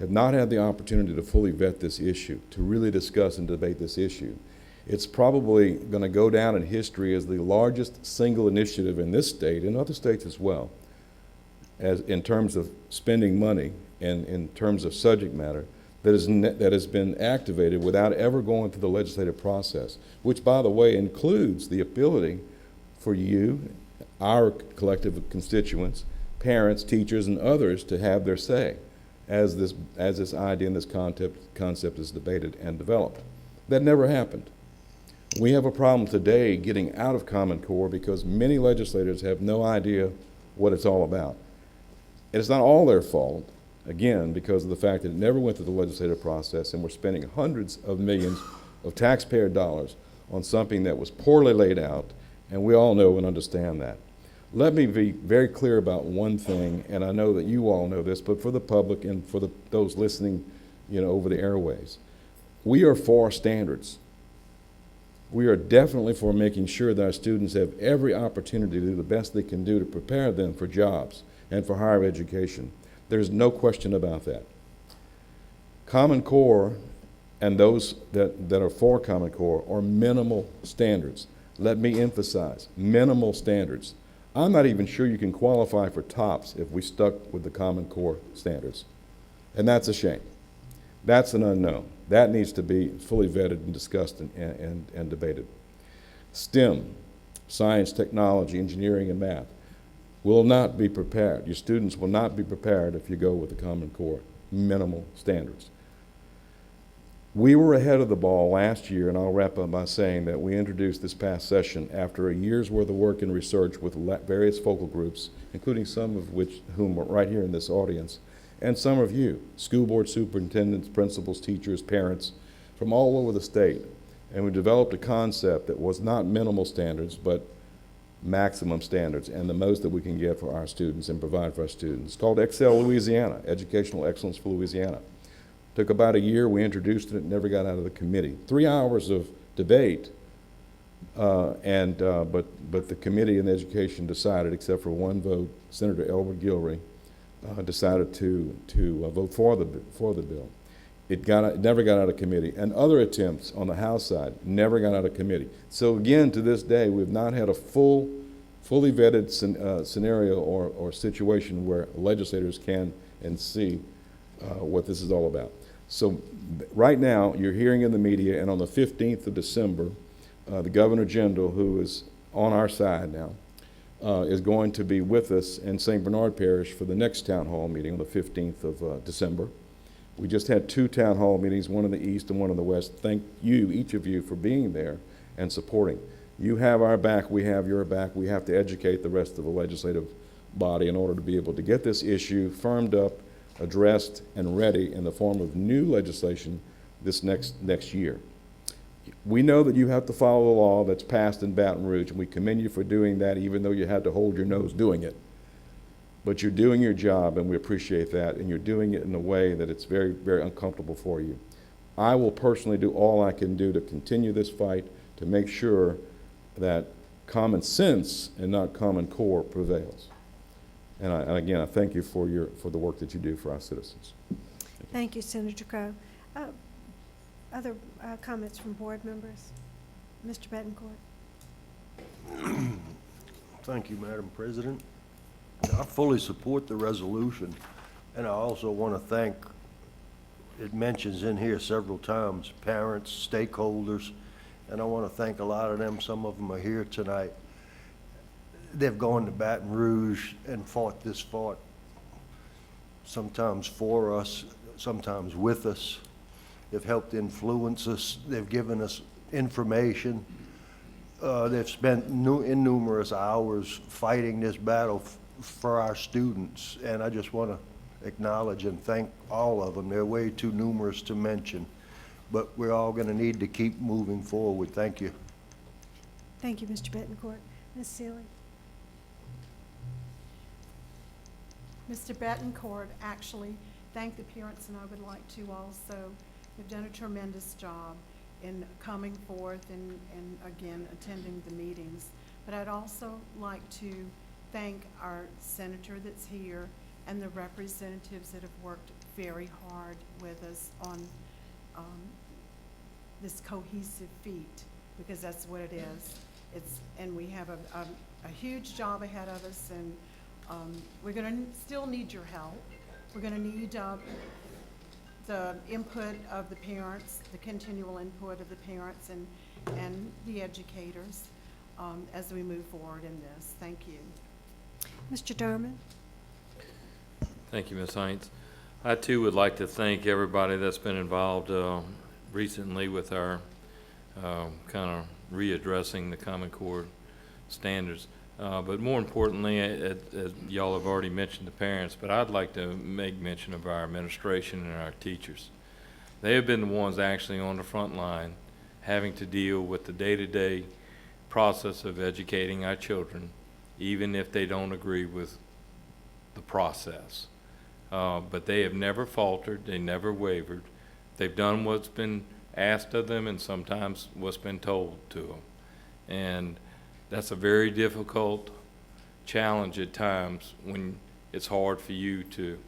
have not had the opportunity to fully vet this issue, to really discuss and debate this issue. It's probably going to go down in history as the largest single initiative in this state, and other states as well, as in terms of spending money and in terms of subject matter, that has been activated without ever going through the legislative process, which, by the way, includes the ability for you, our collective constituents, parents, teachers, and others to have their say. as this idea and this concept is debated and developed. That never happened. We have a problem today getting out of Common Core because many legislators have no idea what it's all about. And it's not all their fault, again, because of the fact that it never went through the legislative process, and we're spending hundreds of millions of taxpayer dollars on something that was poorly laid out, and we all know and understand that. Let me be very clear about one thing, and I know that you all know this, but for the public and for those listening, over the airways, we are for standards. We are definitely for making sure that our students have every opportunity to do the best they can do to prepare them for jobs and for higher education. There's no question about that. Common Core and those that are for Common Core are minimal standards. Let me emphasize, minimal standards. I'm not even sure you can qualify for TOPS if we stuck with the Common Core standards. And that's a shame. That's an unknown. That needs to be fully vetted and discussed and debated. STEM, science, technology, engineering, and math, will not be prepared. Your students will not be prepared if you go with the Common Core minimal standards. We were ahead of the ball last year, and I'll wrap up by saying that we introduced this past session after a year's worth of work and research with various focal groups, including some of whom are right here in this audience, and some of you, school board superintendents, principals, teachers, parents, from all over the state. And we developed a concept that was not minimal standards, but maximum standards, and the most that we can get for our students and provide for our students. It's called Excel Louisiana, Educational Excellence for Louisiana. Took about a year, we introduced it, never got out of the committee. 3 hours of debate, but the committee in education decided, except for one vote, Senator Elwood Gilray decided to vote for the bill. It never got out of committee, and other attempts on the House side never got out of committee. So again, to this day, we've not had a fully vetted scenario or situation where legislators can and see what this is all about. So right now, you're hearing in the media, and on the 15th of December, the Governor General, who is on our side now, is going to be with us in St. Bernard Parish for the next town hall meeting on the 15th of December. We just had 2 town hall meetings, one in the east and one in the west. Thank you, each of you, for being there and supporting. You have our back, we have your back. We have to educate the rest of the legislative body in order to be able to get this issue firmed up, addressed, and ready in the form of new legislation this next year. We know that you have to follow the law that's passed in Baton Rouge, and we commend you for doing that, even though you had to hold your nose doing it. But you're doing your job, and we appreciate that, and you're doing it in a way that it's very, very uncomfortable for you. I will personally do all I can do to continue this fight to make sure that common sense and not Common Core prevails. And again, I thank you for the work that you do for our citizens. Thank you, Senator Crowe. Other comments from board members? Mr. Betancourt. Thank you, Madam President. I fully support the resolution, and I also want to thank, it mentions in here several times, parents, stakeholders, and I want to thank a lot of them. Some of them are here tonight. They've gone to Baton Rouge and fought this fight, sometimes for us, sometimes with us. They've helped influence us. They've given us information. They've spent innumerous hours fighting this battle for our students, and I just want to acknowledge and thank all of them. They're way too numerous to mention, but we're all going to need to keep moving forward. Thank you. Thank you, Mr. Betancourt. Ms. Seeley. Mr. Betancourt actually thanked the parents, and I would like to also. They've done a tremendous job in coming forth and again, attending the meetings. But I'd also like to thank our senator that's here and the representatives that have worked very hard with us on this cohesive feat, because that's what it is. And we have a huge job ahead of us, and we're going to still need your help. We're going to need the input of the parents, the continual input of the parents and the educators as we move forward in this. Thank you. Mr. Derman. Thank you, Ms. Hines. I too would like to thank everybody that's been involved recently with our kind of readdressing the Common Core standards. But more importantly, as y'all have already mentioned the parents, but I'd like to make mention of our administration and our teachers. They have been the ones actually on the front line having to deal with the day-to-day process of educating our children, even if they don't agree with the process. But they have never faltered, they never wavered. They've done what's been asked of them and sometimes what's been told to them. And that's a very difficult challenge at times when it's hard for you to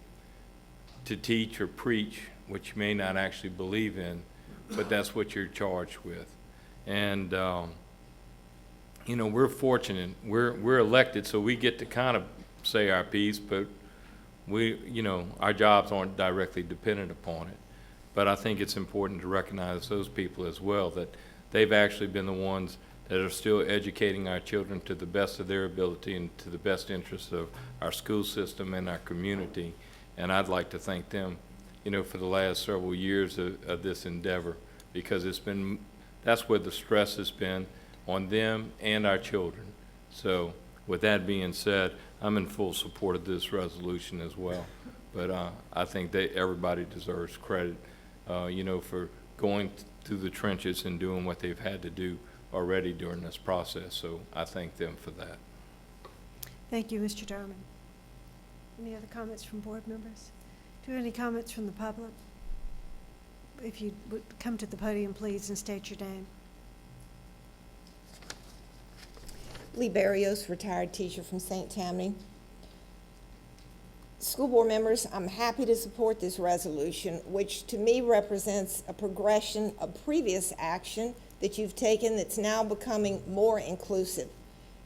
teach or preach what you may not actually believe in, but that's what you're charged with. And you know, we're fortunate. We're elected, so we get to kind of say our piece, but you know, our jobs aren't directly dependent upon it. But I think it's important to recognize those people as well, that they've actually been the ones that are still educating our children to the best of their ability and to the best interests of our school system and our community. And I'd like to thank them, you know, for the last several years of this endeavor, because that's where the stress has been on them and our children. So with that being said, I'm in full support of this resolution as well. But I think that everybody deserves credit, you know, for going through the trenches and doing what they've had to do already during this process. So I thank them for that. Thank you, Mr. Darman. Any other comments from board members? Do you have any comments from the public? If you would come to the podium, please, and state your name. Lee Barrios, retired teacher from St. Tammany. School board members, I'm happy to support this resolution, which to me represents a progression of previous action that you've taken that's now becoming more inclusive.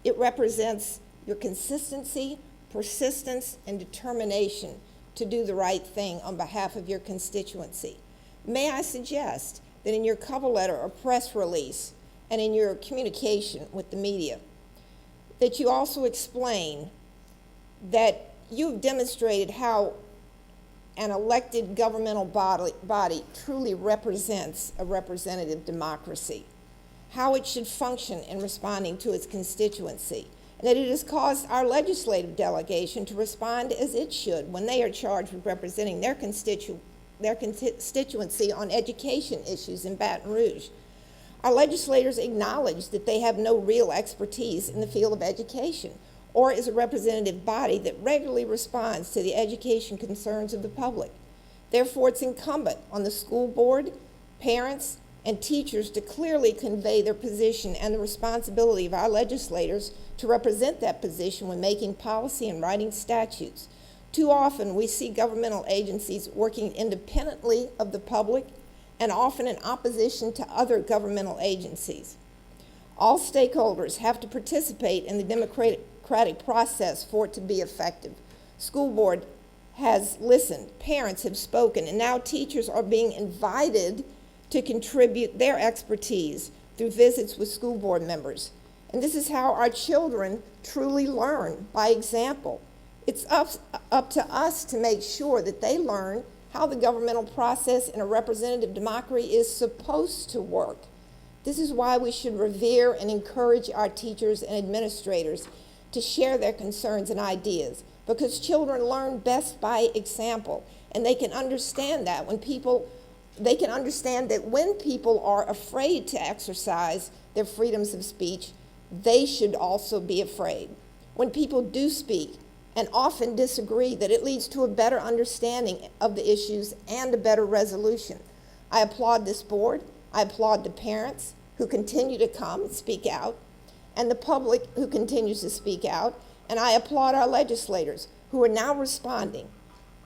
It represents your consistency, persistence, and determination to do the right thing on behalf of your constituency. May I suggest that in your cover letter or press release and in your communication with the media, that you also explain that you've demonstrated how an elected governmental body truly represents a representative democracy, how it should function in responding to its constituency, and that it has caused our legislative delegation to respond as it should when they are charged with representing their constituency on education issues in Baton Rouge. Our legislators acknowledge that they have no real expertise in the field of education or is a representative body that regularly responds to the education concerns of the public. Therefore, it's incumbent on the school board, parents, and teachers to clearly convey their position and the responsibility of our legislators to represent that position when making policy and writing statutes. Too often, we see governmental agencies working independently of the public and often in opposition to other governmental agencies. All stakeholders have to participate in the democratic process for it to be effective. School board has listened, parents have spoken, and now teachers are being invited to contribute their expertise through visits with school board members. And this is how our children truly learn, by example. It's up to us to make sure that they learn how the governmental process in a representative democracy is supposed to work. This is why we should revere and encourage our teachers and administrators to share their concerns and ideas, because children learn best by example, and they can understand that when people are afraid to exercise their freedoms of speech, they should also be afraid. When people do speak and often disagree, that it leads to a better understanding of the issues and a better resolution. I applaud this board. I applaud the parents who continue to come and speak out, and the public who continues to speak out, and I applaud our legislators who are now responding.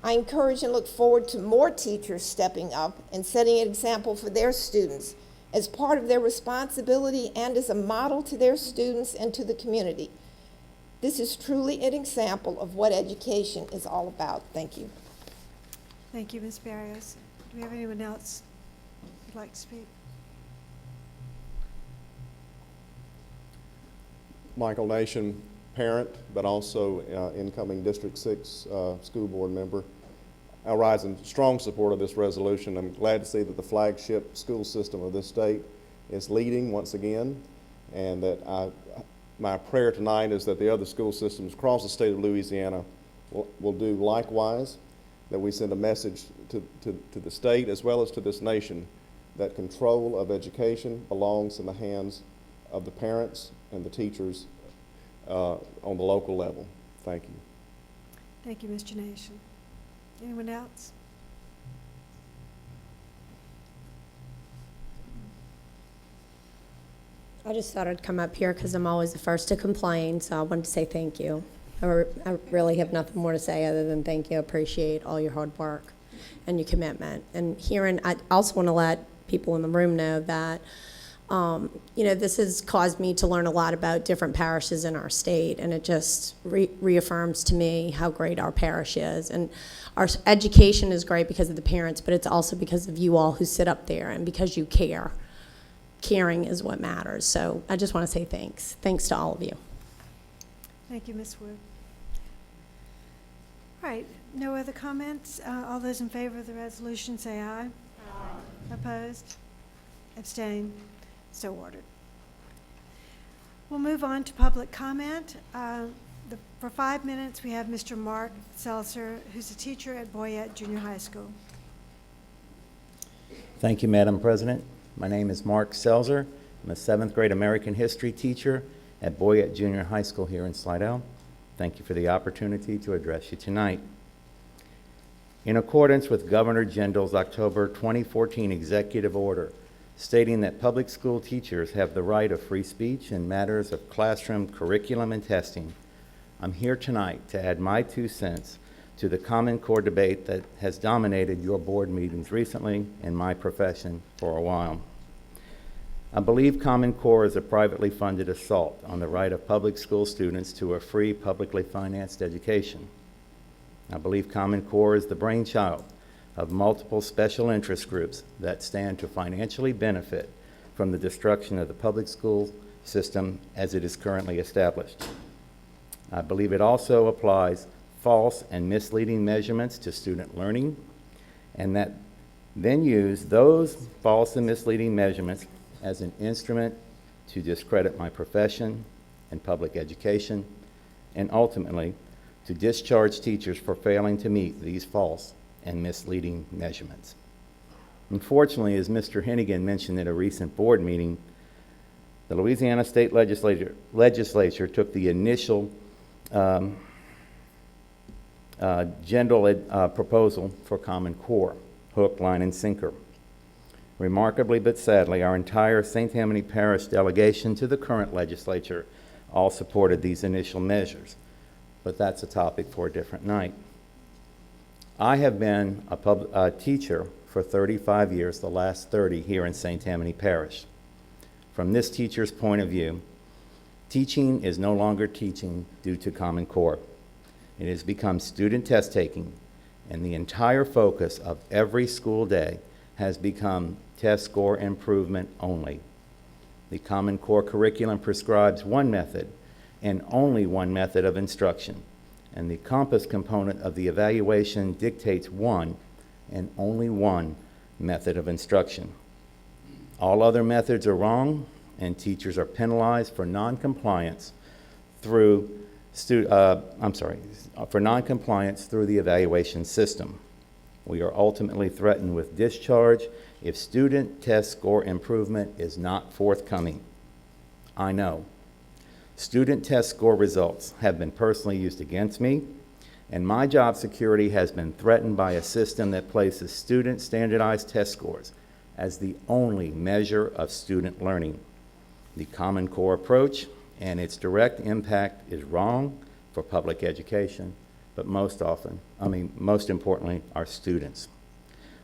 I encourage and look forward to more teachers stepping up and setting an example for their students as part of their responsibility and as a model to their students and to the community. This is truly an example of what education is all about. Thank you. Thank you, Ms. Barrios. Do we have anyone else who'd like to speak? Michael Nation, parent, but also incoming District 6 school board member. I rise in strong support of this resolution. I'm glad to see that the flagship school system of this state is leading once again, and that my prayer tonight is that the other school systems across the state of Louisiana will do likewise, that we send a message to the state as well as to this nation that control of education belongs in the hands of the parents and the teachers on the local level. Thank you. Thank you, Mr. Nation. Anyone else? I just thought I'd come up here because I'm always the first to complain, so I wanted to say thank you. I really have nothing more to say other than thank you. I appreciate all your hard work and your commitment. And I also want to let people in the room know that, this has caused me to learn a lot about different parishes in our state, and it just reaffirms to me how great our parish is. And our education is great because of the parents, but it's also because of you all who sit up there and because you care. Caring is what matters. So I just want to say thanks. Thanks to all of you. Thank you, Ms. Wood. All right, no other comments? All those in favor of the resolution say aye. Aye. Opposed? Abstain? So ordered. We'll move on to public comment. For 5 minutes, we have Mr. Mark Seltzer, who's a teacher at Boyette Junior High School. Thank you, Madam President. My name is Mark Seltzer. I'm a 7th grade American history teacher at Boyette Junior High School here in Slidell. Thank you for the opportunity to address you tonight. In accordance with Governor Jindal's October 2014 executive order stating that public school teachers have the right of free speech in matters of classroom curriculum and testing, I'm here tonight to add my 2 cents to the Common Core debate that has dominated your board meetings recently and my profession for a while. I believe Common Core is a privately funded assault on the right of public school students to a free, publicly financed education. I believe Common Core is the brainchild of multiple special interest groups that stand to financially benefit from the destruction of the public school system as it is currently established. I believe it also applies false and misleading measurements to student learning, and that then use those false and misleading measurements as an instrument to discredit my profession and public education, and ultimately to discharge teachers for failing to meet these false and misleading measurements. Unfortunately, as Mr. Hennigan mentioned at a recent board meeting, the Louisiana State Legislature took the initial general proposal for Common Core, hook, line, and sinker. Remarkably but sadly, our entire St. Tammany Parish delegation to the current legislature all supported these initial measures, but that's a topic for a different night. I have been a teacher for 35 years, the last 30 here in St. Tammany Parish. From this teacher's point of view, teaching is no longer teaching due to Common Core. It has become student test taking, and the entire focus of every school day has become test score improvement only. The Common Core curriculum prescribes one method and only one method of instruction, and the compass component of the evaluation dictates one and only one method of instruction. All other methods are wrong, and teachers are penalized for non-compliance through non-compliance through the evaluation system. We are ultimately threatened with discharge if student test score improvement is not forthcoming. I know. Student test score results have been personally used against me, and my job security has been threatened by a system that places student standardized test scores as the only measure of student learning. The Common Core approach and its direct impact is wrong for public education, but most importantly, our students.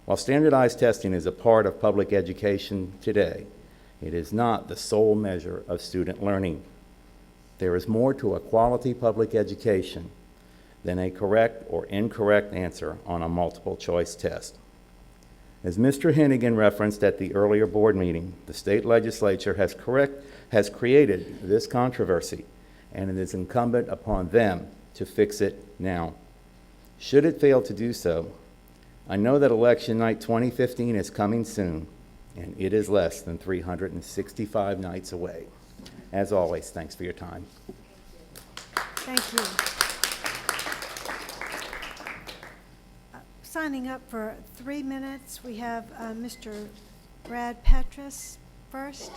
While standardized testing is a part of public education today, it is not the sole measure of student learning. There is more to a quality public education than a correct or incorrect answer on a multiple choice test. As Mr. Hennigan referenced at the earlier board meeting, the state legislature has created this controversy, and it is incumbent upon them to fix it now. Should it fail to do so, I know that election night 2015 is coming soon, and it is less than 365 nights away. As always, thanks for your time. Thank you. Signing up for 3 minutes, we have Mr. Brad Petrus first.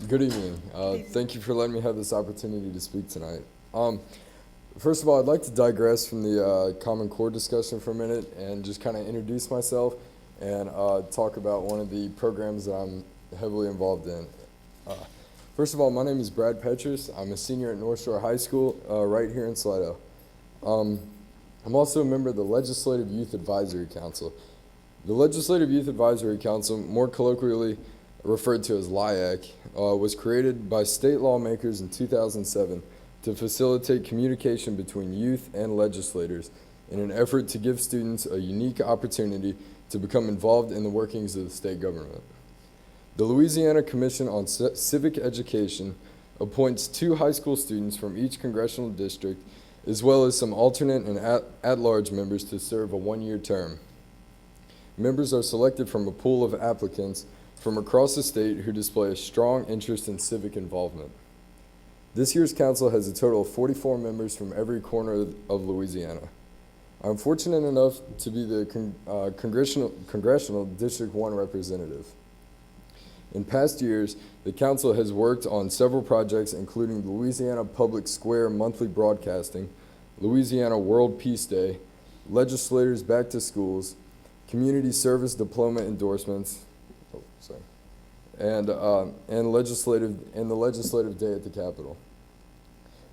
Good evening. Thank you for letting me have this opportunity to speak tonight. First of all, I'd like to digress from the Common Core discussion for a minute and just kind of introduce myself and talk about one of the programs that I'm heavily involved in. First of all, my name is Brad Petrus. I'm a senior at North Shore High School right here in Slidell. I'm also a member of the Legislative Youth Advisory Council. The Legislative Youth Advisory Council, more colloquially referred to as LIAC, was created by state lawmakers in 2007 to facilitate communication between youth and legislators in an effort to give students a unique opportunity to become involved in the workings of the state government. The Louisiana Commission on Civic Education appoints 2 high school students from each congressional district, as well as some alternate and at-large members to serve a 1-year term. Members are selected from a pool of applicants from across the state who display a strong interest in civic involvement. This year's council has a total of 44 members from every corner of Louisiana. I'm fortunate enough to be the Congressional District 1 representative. In past years, the council has worked on several projects including the Louisiana Public Square monthly broadcasting, Louisiana World Peace Day, Legislators Back to Schools, Community Service Diploma endorsements, and the legislative day at the Capitol.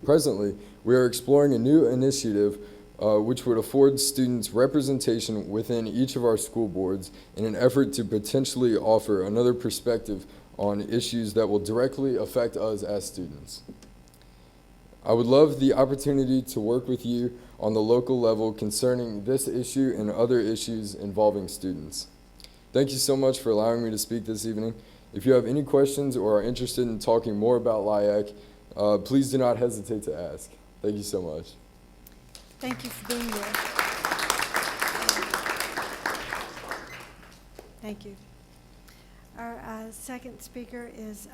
Presently, we are exploring a new initiative which would afford students representation within each of our school boards in an effort to potentially offer another perspective on issues that will directly affect us as students. I would love the opportunity to work with you on the local level concerning this issue and other issues involving students. Thank you so much for allowing me to speak this evening. If you have any questions or are interested in talking more about LIAC, please do not hesitate to ask. Thank you so much. Thank you for being here. Thank you. Our second speaker is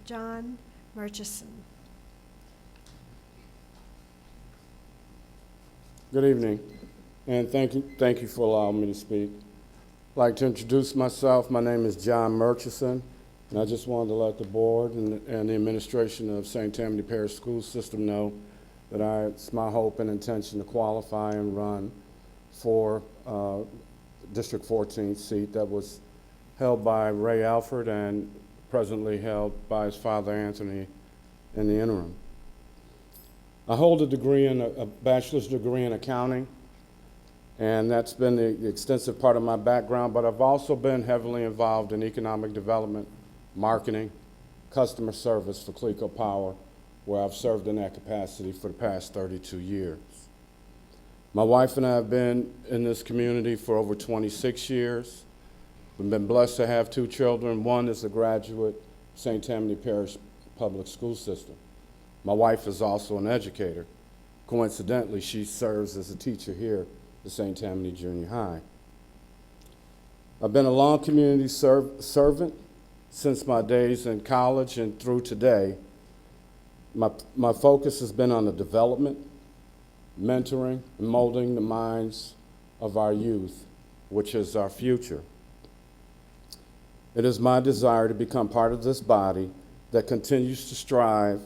John Murchison. Good evening, and thank you for allowing me to speak. I'd like to introduce myself. My name is John Murchison, and I just wanted to let the board and the administration of St. Tammany Parish School System know that it's my hope and intention to qualify and run for District 14 seat that was held by Ray Alford and presently held by his father Anthony in the interim. I hold a bachelor's degree in accounting, and that's been the extensive part of my background, but I've also been heavily involved in economic development, marketing, customer service for Clico Power, where I've served in that capacity for the past 32 years. My wife and I have been in this community for over 26 years. We've been blessed to have 2 children. One is a graduate of St. Tammany Parish Public School System. My wife is also an educator. Coincidentally, she serves as a teacher here at St. Tammany Junior High. I've been a long community servant since my days in college and through today. My focus has been on the development, mentoring, and molding the minds of our youth, which is our future. It is my desire to become part of this body that continues to strive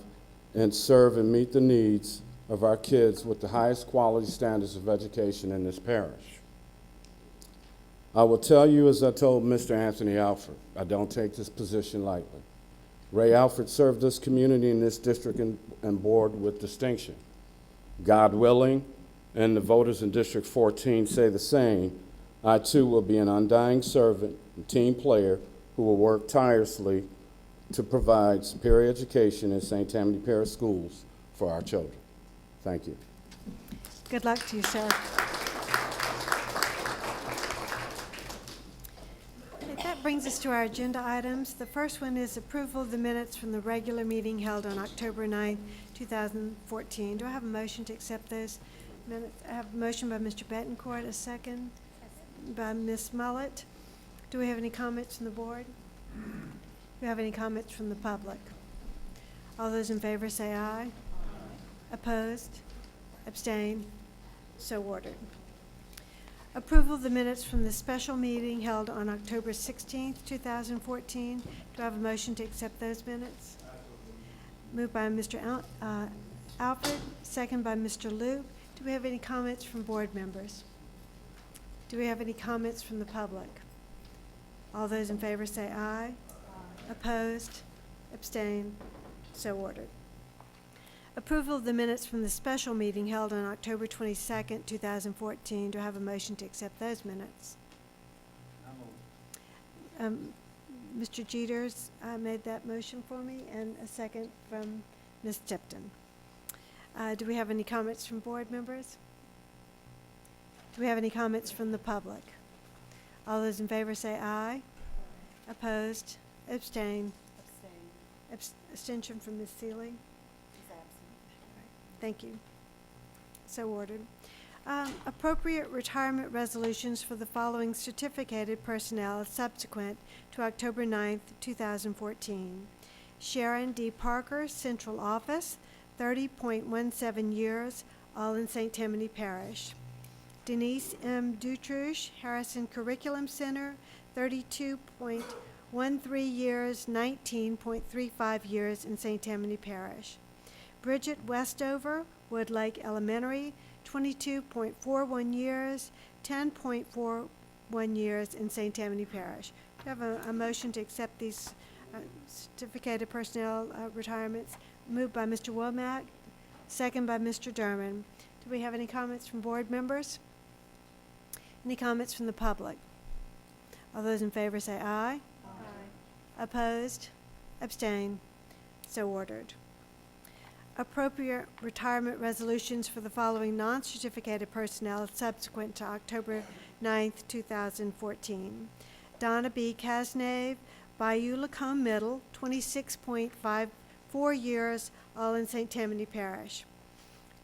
and serve and meet the needs of our kids with the highest quality standards of education in this parish. I will tell you, as I told Mr. Anthony Alford, I don't take this position lightly. Ray Alford served this community in this district and board with distinction. God willing, and the voters in District 14 say the same, I too will be an undying servant and team player who will work tirelessly to provide superior education in St. Tammany Parish schools for our children. Thank you. Good luck to you, sir. That brings us to our agenda items. The first one is approval of the minutes from the regular meeting held on October 9th, 2014. Do I have a motion to accept those minutes? I have a motion by Mr. Betancourt, a second by Ms. Mullet. Do we have any comments from the board? Do we have any comments from the public? All those in favor say aye. Opposed? Abstain? So ordered. Approval of the minutes from the special meeting held on October 16th, 2014. Do I have a motion to accept those minutes? Moved by Mr. Alfred, second by Mr. Luke. Do we have any comments from board members? Do we have any comments from the public? All those in favor say aye. Opposed? Abstain? So ordered. Approval of the minutes from the special meeting held on October 22nd, 2014. Do I have a motion to accept those minutes? Mr. Jeters made that motion for me, and a second from Ms. Tipton. Do we have any comments from board members? Do we have any comments from the public? All those in favor say aye. Opposed? Abstain? Abstention from Ms. Seeley? Thank you. So ordered. Appropriate retirement resolutions for the following certificated personnel subsequent to October 9th, 2014. Sharon D. Parker, Central Office, 30.17 years, all in St. Tammany Parish. Denise M. Dutrouche, Harrison Curriculum Center, 32.13 years, 19.35 years in St. Tammany Parish. Bridget Westover, Woodlake Elementary, 22.41 years, 10.41 years in St. Tammany Parish. Do I have a motion to accept these certificated personnel retirements? Moved by Mr. Womack, second by Mr. Derman. Do we have any comments from board members? Any comments from the public? All those in favor say aye. Aye. Opposed? Abstain? So ordered. Appropriate retirement resolutions for the following non-certificated personnel subsequent to October 9th, 2014. Donna B. Casnave, Bayou Lacombe Middle, 26.54 years, all in St. Tammany Parish.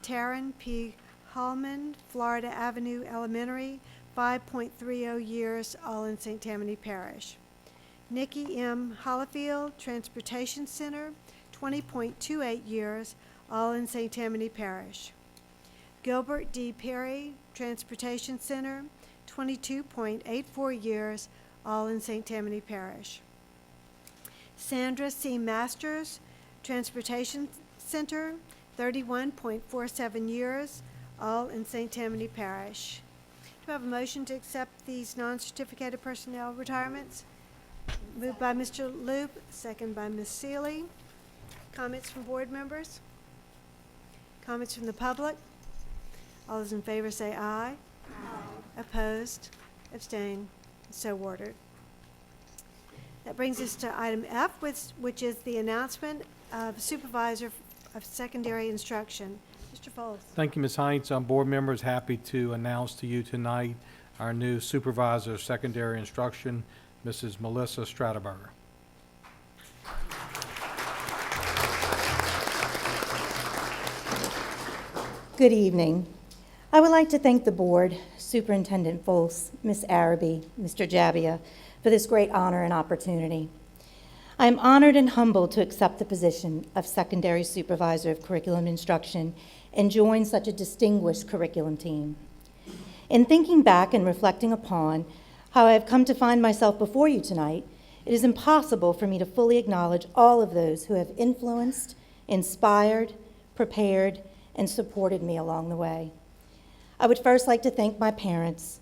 Taryn P. Hallman, Florida Avenue Elementary, 5.30 years, all in St. Tammany Parish. Nikki M. Hollifield, Transportation Center, 20.28 years, all in St. Tammany Parish. Gilbert D. Perry, Transportation Center, 22.84 years, all in St. Tammany Parish. Sandra C. Masters, Transportation Center, 31.47 years, all in St. Tammany Parish. Do I have a motion to accept these non-certificated personnel retirements? Moved by Mr. Loop, second by Ms. Seeley. Comments from board members? Comments from the public? All those in favor say aye. Aye. Opposed? Abstain? So ordered. That brings us to item F, which is the announcement of Supervisor of Secondary Instruction. Mr. Foles. Thank you, Ms. Heinz. Board members, happy to announce to you tonight our new Supervisor of Secondary Instruction, Mrs. Melissa Strataberger. Good evening. I would like to thank the board, Superintendent Foles, Ms. Araby, Mr. Jabbia, for this great honor and opportunity. I am honored and humbled to accept the position of Secondary Supervisor of Curriculum Instruction and join such a distinguished curriculum team. In thinking back and reflecting upon how I have come to find myself before you tonight, it is impossible for me to fully acknowledge all of those who have influenced, inspired, prepared, and supported me along the way. I would first like to thank my parents,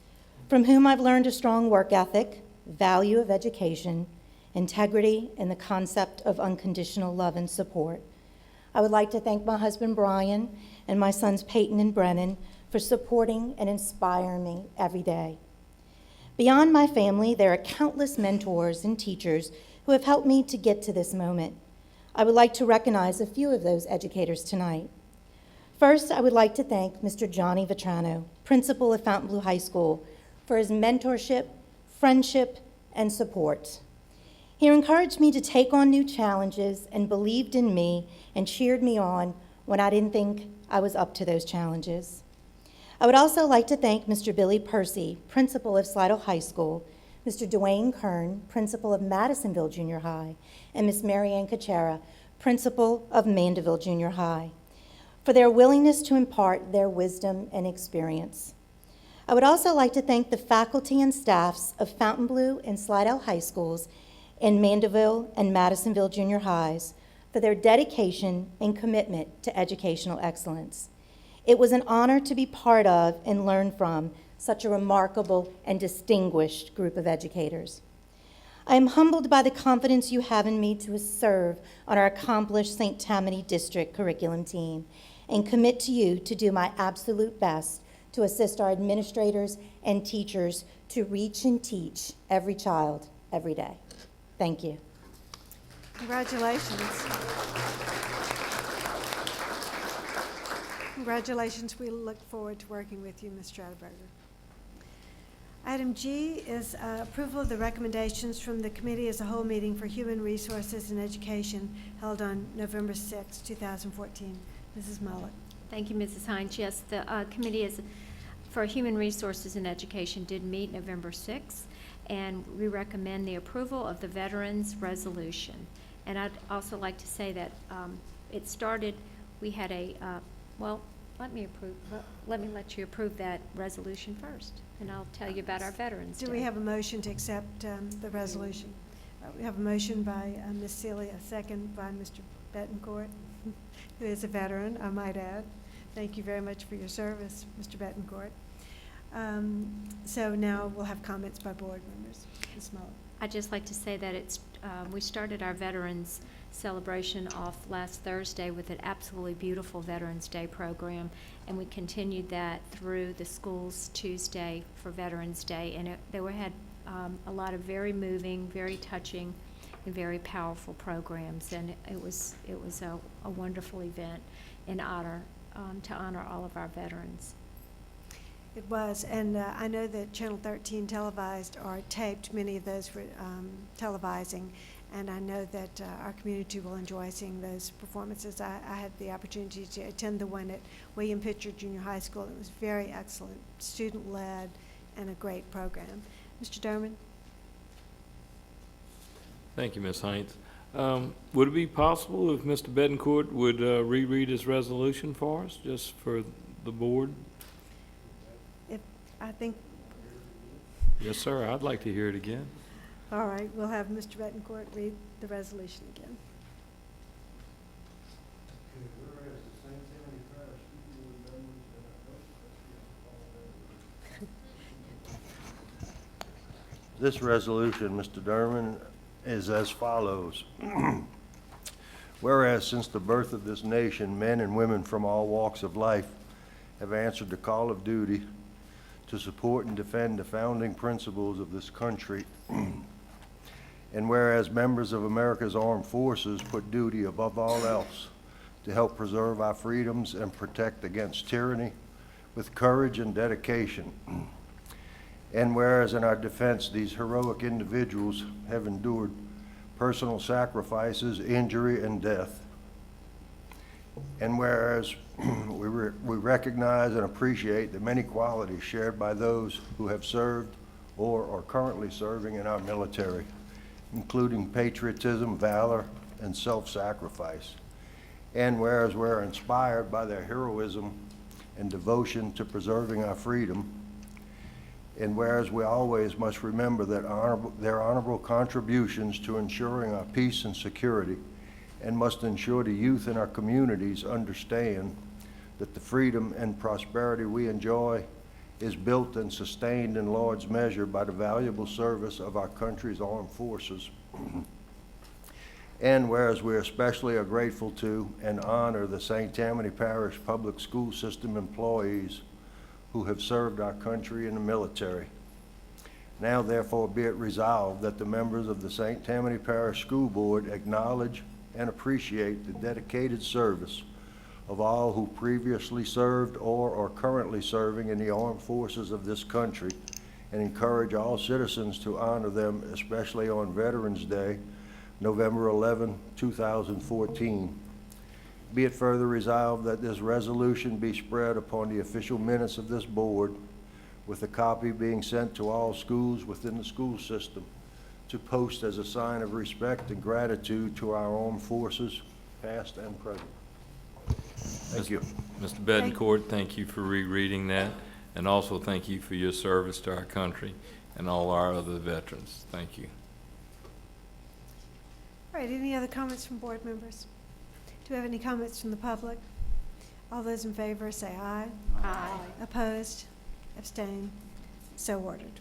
from whom I've learned a strong work ethic, value of education, integrity, and the concept of unconditional love and support. I would like to thank my husband, Brian, and my sons, Peyton and Brennan, for supporting and inspiring me every day. Beyond my family, there are countless mentors and teachers who have helped me to get to this moment. I would like to recognize a few of those educators tonight. First, I would like to thank Mr. Johnny Vetrano, principal of Fontainebleau High School, for his mentorship, friendship, and support. He encouraged me to take on new challenges and believed in me and cheered me on when I didn't think I was up to those challenges. I would also like to thank Mr. Billy Percy, principal of Slidell High School, Mr. Dwayne Kern, principal of Madisonville Junior High, and Ms. Marianne Cachera, principal of Mandeville Junior High, for their willingness to impart their wisdom and experience. I would also like to thank the faculty and staffs of Fontainebleau and Slidell High Schools and Mandeville and Madisonville Junior Highs for their dedication and commitment to educational excellence. It was an honor to be part of and learn from such a remarkable and distinguished group of educators. I am humbled by the confidence you have in me to serve on our accomplished St. Tammany District curriculum team and commit to you to do my absolute best to assist our administrators and teachers to reach and teach every child every day. Thank you. Congratulations. Congratulations. We look forward to working with you, Ms. Strasburger. Item G is approval of the recommendations from the Committee as a Whole meeting for Human Resources and Education held on November 6, 2014. Mrs. Mullet. Thank you, Mrs. Hines. Yes, the Committee for Human Resources and Education did meet November 6th, and we recommend the approval of the Veterans Resolution. And I'd also like to say that it started, we had a, well, let me let you approve that resolution first, and I'll tell you about our Veterans Day. Do we have a motion to accept the resolution? We have a motion by Ms. Seeley, a second by Mr. Betancourt, who is a veteran, I might add. Thank you very much for your service, Mr. Betancourt. So now we'll have comments by board members. Ms. Mullet. I'd just like to say that we started our Veterans celebration off last Thursday with an absolutely beautiful Veterans Day program, and we continued that through the schools Tuesday for Veterans Day, and they had a lot of very moving, very touching, and very powerful programs, and it was a wonderful event in honor to honor all of our veterans. It was, and I know that Channel 13 televised or taped many of those for televising, and I know that our community will enjoy seeing those performances. I had the opportunity to attend the one at William Pitcher Junior High School. It was very excellent, student-led, and a great program. Mr. Derman? Thank you, Ms. Hines. Would it be possible if Mr. Betancourt would reread his resolution for us, just for the board? I think. Yes, sir. I'd like to hear it again. All right, we'll have Mr. Betancourt read the resolution again. This resolution, Mr. Derman, is as follows. Whereas since the birth of this nation, men and women from all walks of life have answered the call of duty to support and defend the founding principles of this country. And whereas members of America's armed forces put duty above all else to help preserve our freedoms and protect against tyranny with courage and dedication. And whereas in our defense, these heroic individuals have endured personal sacrifices, injury, and death. And whereas we recognize and appreciate the many qualities shared by those who have served or are currently serving in our military, including patriotism, valor, and self-sacrifice. And whereas we're inspired by their heroism and devotion to preserving our freedom, and whereas we always must remember that their honorable contributions to ensuring our peace and security, and must ensure the youth in our communities understand that the freedom and prosperity we enjoy is built and sustained in large measure by the valuable service of our country's armed forces. And whereas we especially are grateful to and honor the St. Tammany Parish Public School System employees who have served our country in the military. Now therefore be it resolved that the members of the St. Tammany Parish School Board acknowledge and appreciate the dedicated service of all who previously served or are currently serving in the armed forces of this country, and encourage all citizens to honor them, especially on Veterans Day, November 11, 2014. Be it further resolved that this resolution be spread upon the official minutes of this board, with a copy being sent to all schools within the school system to post as a sign of respect and gratitude to our armed forces, past and present. Thank you. Mr. Betancourt, thank you for rereading that, and also thank you for your service to our country and all our other veterans. Thank you. All right, any other comments from board members? Do we have any comments from the public? All those in favor say aye. Aye. Opposed? Abstain? So ordered.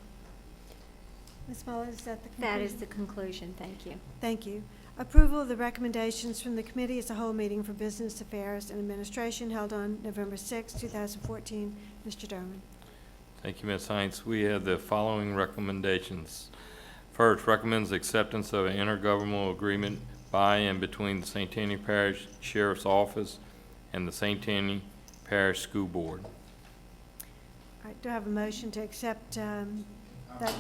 Ms. Muller, is that the conclusion? That is the conclusion. Thank you. Thank you. Approval of the recommendations from the Committee as a Whole meeting for Business Affairs and Administration held on November 6, 2014. Mr. Derman. Thank you, Ms. Heinz. We have the following recommendations. First, recommends acceptance of an intergovernmental agreement by and between the St. Tammany Parish Sheriff's Office and the St. Tammany Parish School Board. All right, do I have a motion to accept that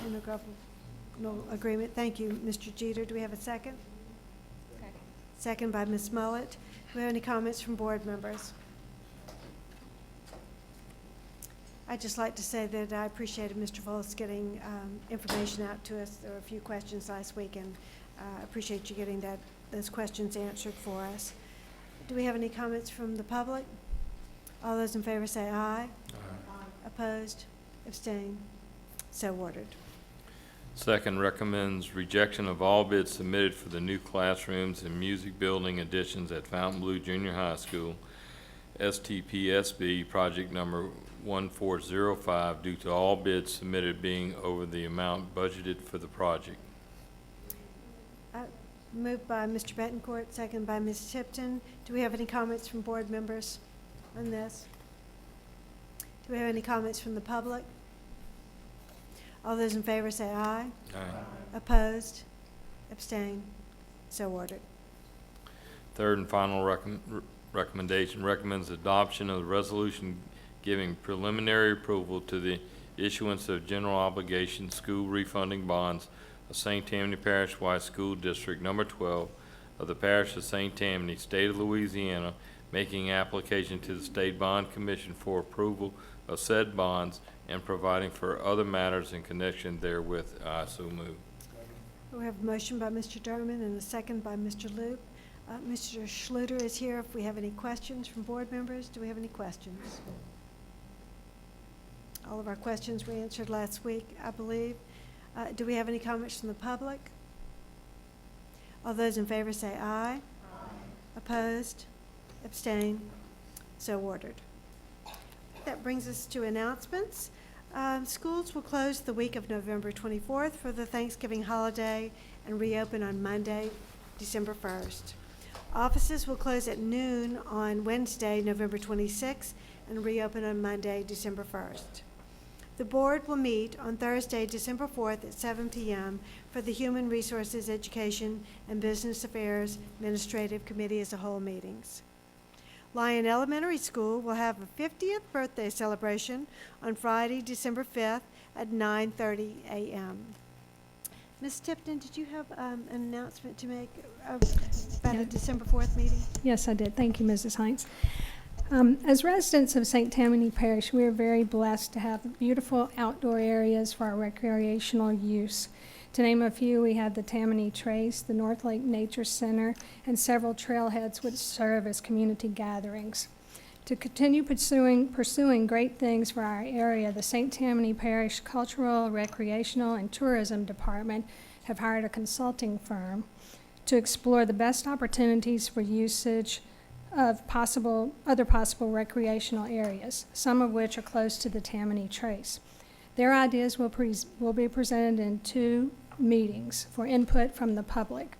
intergovernmental agreement? Thank you, Mr. Jeter. Do we have a second? Second by Ms. Mullet. Do we have any comments from board members? I'd just like to say that I appreciated Mr. Volz getting information out to us. There were a few questions last week, and I appreciate you getting those questions answered for us. Do we have any comments from the public? All those in favor say aye. Aye. Opposed? Abstain? So ordered. Second, recommends rejection of all bids submitted for the new classrooms and music building additions at Fontainebleau Junior High School, STPPS project number 1405, due to all bids submitted being over the amount budgeted for the project. Moved by Mr. Betancourt, second by Ms. Tipton. Do we have any comments from board members on this? Do we have any comments from the public? All those in favor say aye. Aye. Opposed? Abstain? So ordered. Third and final recommendation recommends adoption of the resolution giving preliminary approval to the issuance of general obligation school refunding bonds of St. Tammany Parish-wide School District Number 12 of the Parish of St. Tammany, State of Louisiana, making application to the State Bond Commission for approval of said bonds and providing for other matters in connection therewith. I so move. We have a motion by Mr. Derman and a second by Mr. Loop. Mr. Schluter is here if we have any questions from board members. Do we have any questions? All of our questions were answered last week, I believe. Do we have any comments from the public? All those in favor say aye. Aye. Opposed? Abstain? So ordered. That brings us to announcements. Schools will close the week of November 24th for the Thanksgiving holiday and reopen on Monday, December 1st. Offices will close at noon on Wednesday, November 26th, and reopen on Monday, December 1st. The board will meet on Thursday, December 4th at 7 p.m. for the Human Resources, Education, and Business Affairs Administrative Committee as a whole meetings. Lyon Elementary School will have a 50th birthday celebration on Friday, December 5th at 9:30 a.m. Ms. Tipton, did you have an announcement to make about the December 4th meeting? Yes, I did. Thank you, Mrs. Heinz. As residents of St. Tammany Parish, we are very blessed to have beautiful outdoor areas for our recreational use. To name a few, we have the Tammany Trace, the North Lake Nature Center, and several trailheads which serve as community gatherings. To continue pursuing great things for our area, the St. Tammany Parish Cultural, Recreational, and Tourism Department have hired a consulting firm to explore the best opportunities for usage of other possible recreational areas, some of which are close to the Tammany Trace. Their ideas will be presented in 2 meetings for input from the public,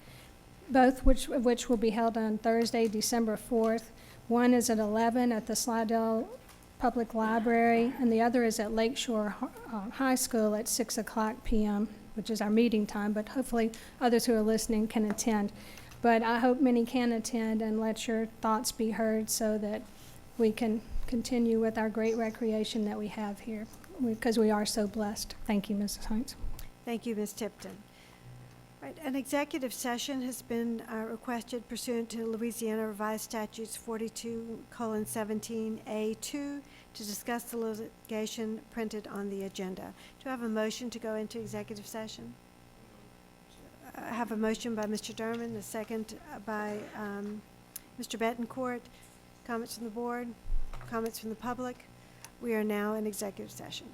both of which will be held on Thursday, December 4th. One is at 11 at the Slidell Public Library, and the other is at Lakeshore High School at 6 o'clock p.m., which is our meeting time, but hopefully others who are listening can attend. But I hope many can attend and let your thoughts be heard so that we can continue with our great recreation that we have here because we are so blessed. Thank you, Mrs. Hines. Thank you, Ms. Tipton. Right, an executive session has been requested pursuant to Louisiana Revised Statutes 42:17A2 to discuss the litigation printed on the agenda. Do I have a motion to go into executive session? I have a motion by Mr. Derman, a second by Mr. Betancourt. Comments from the board? Comments from the public? We are now in executive session.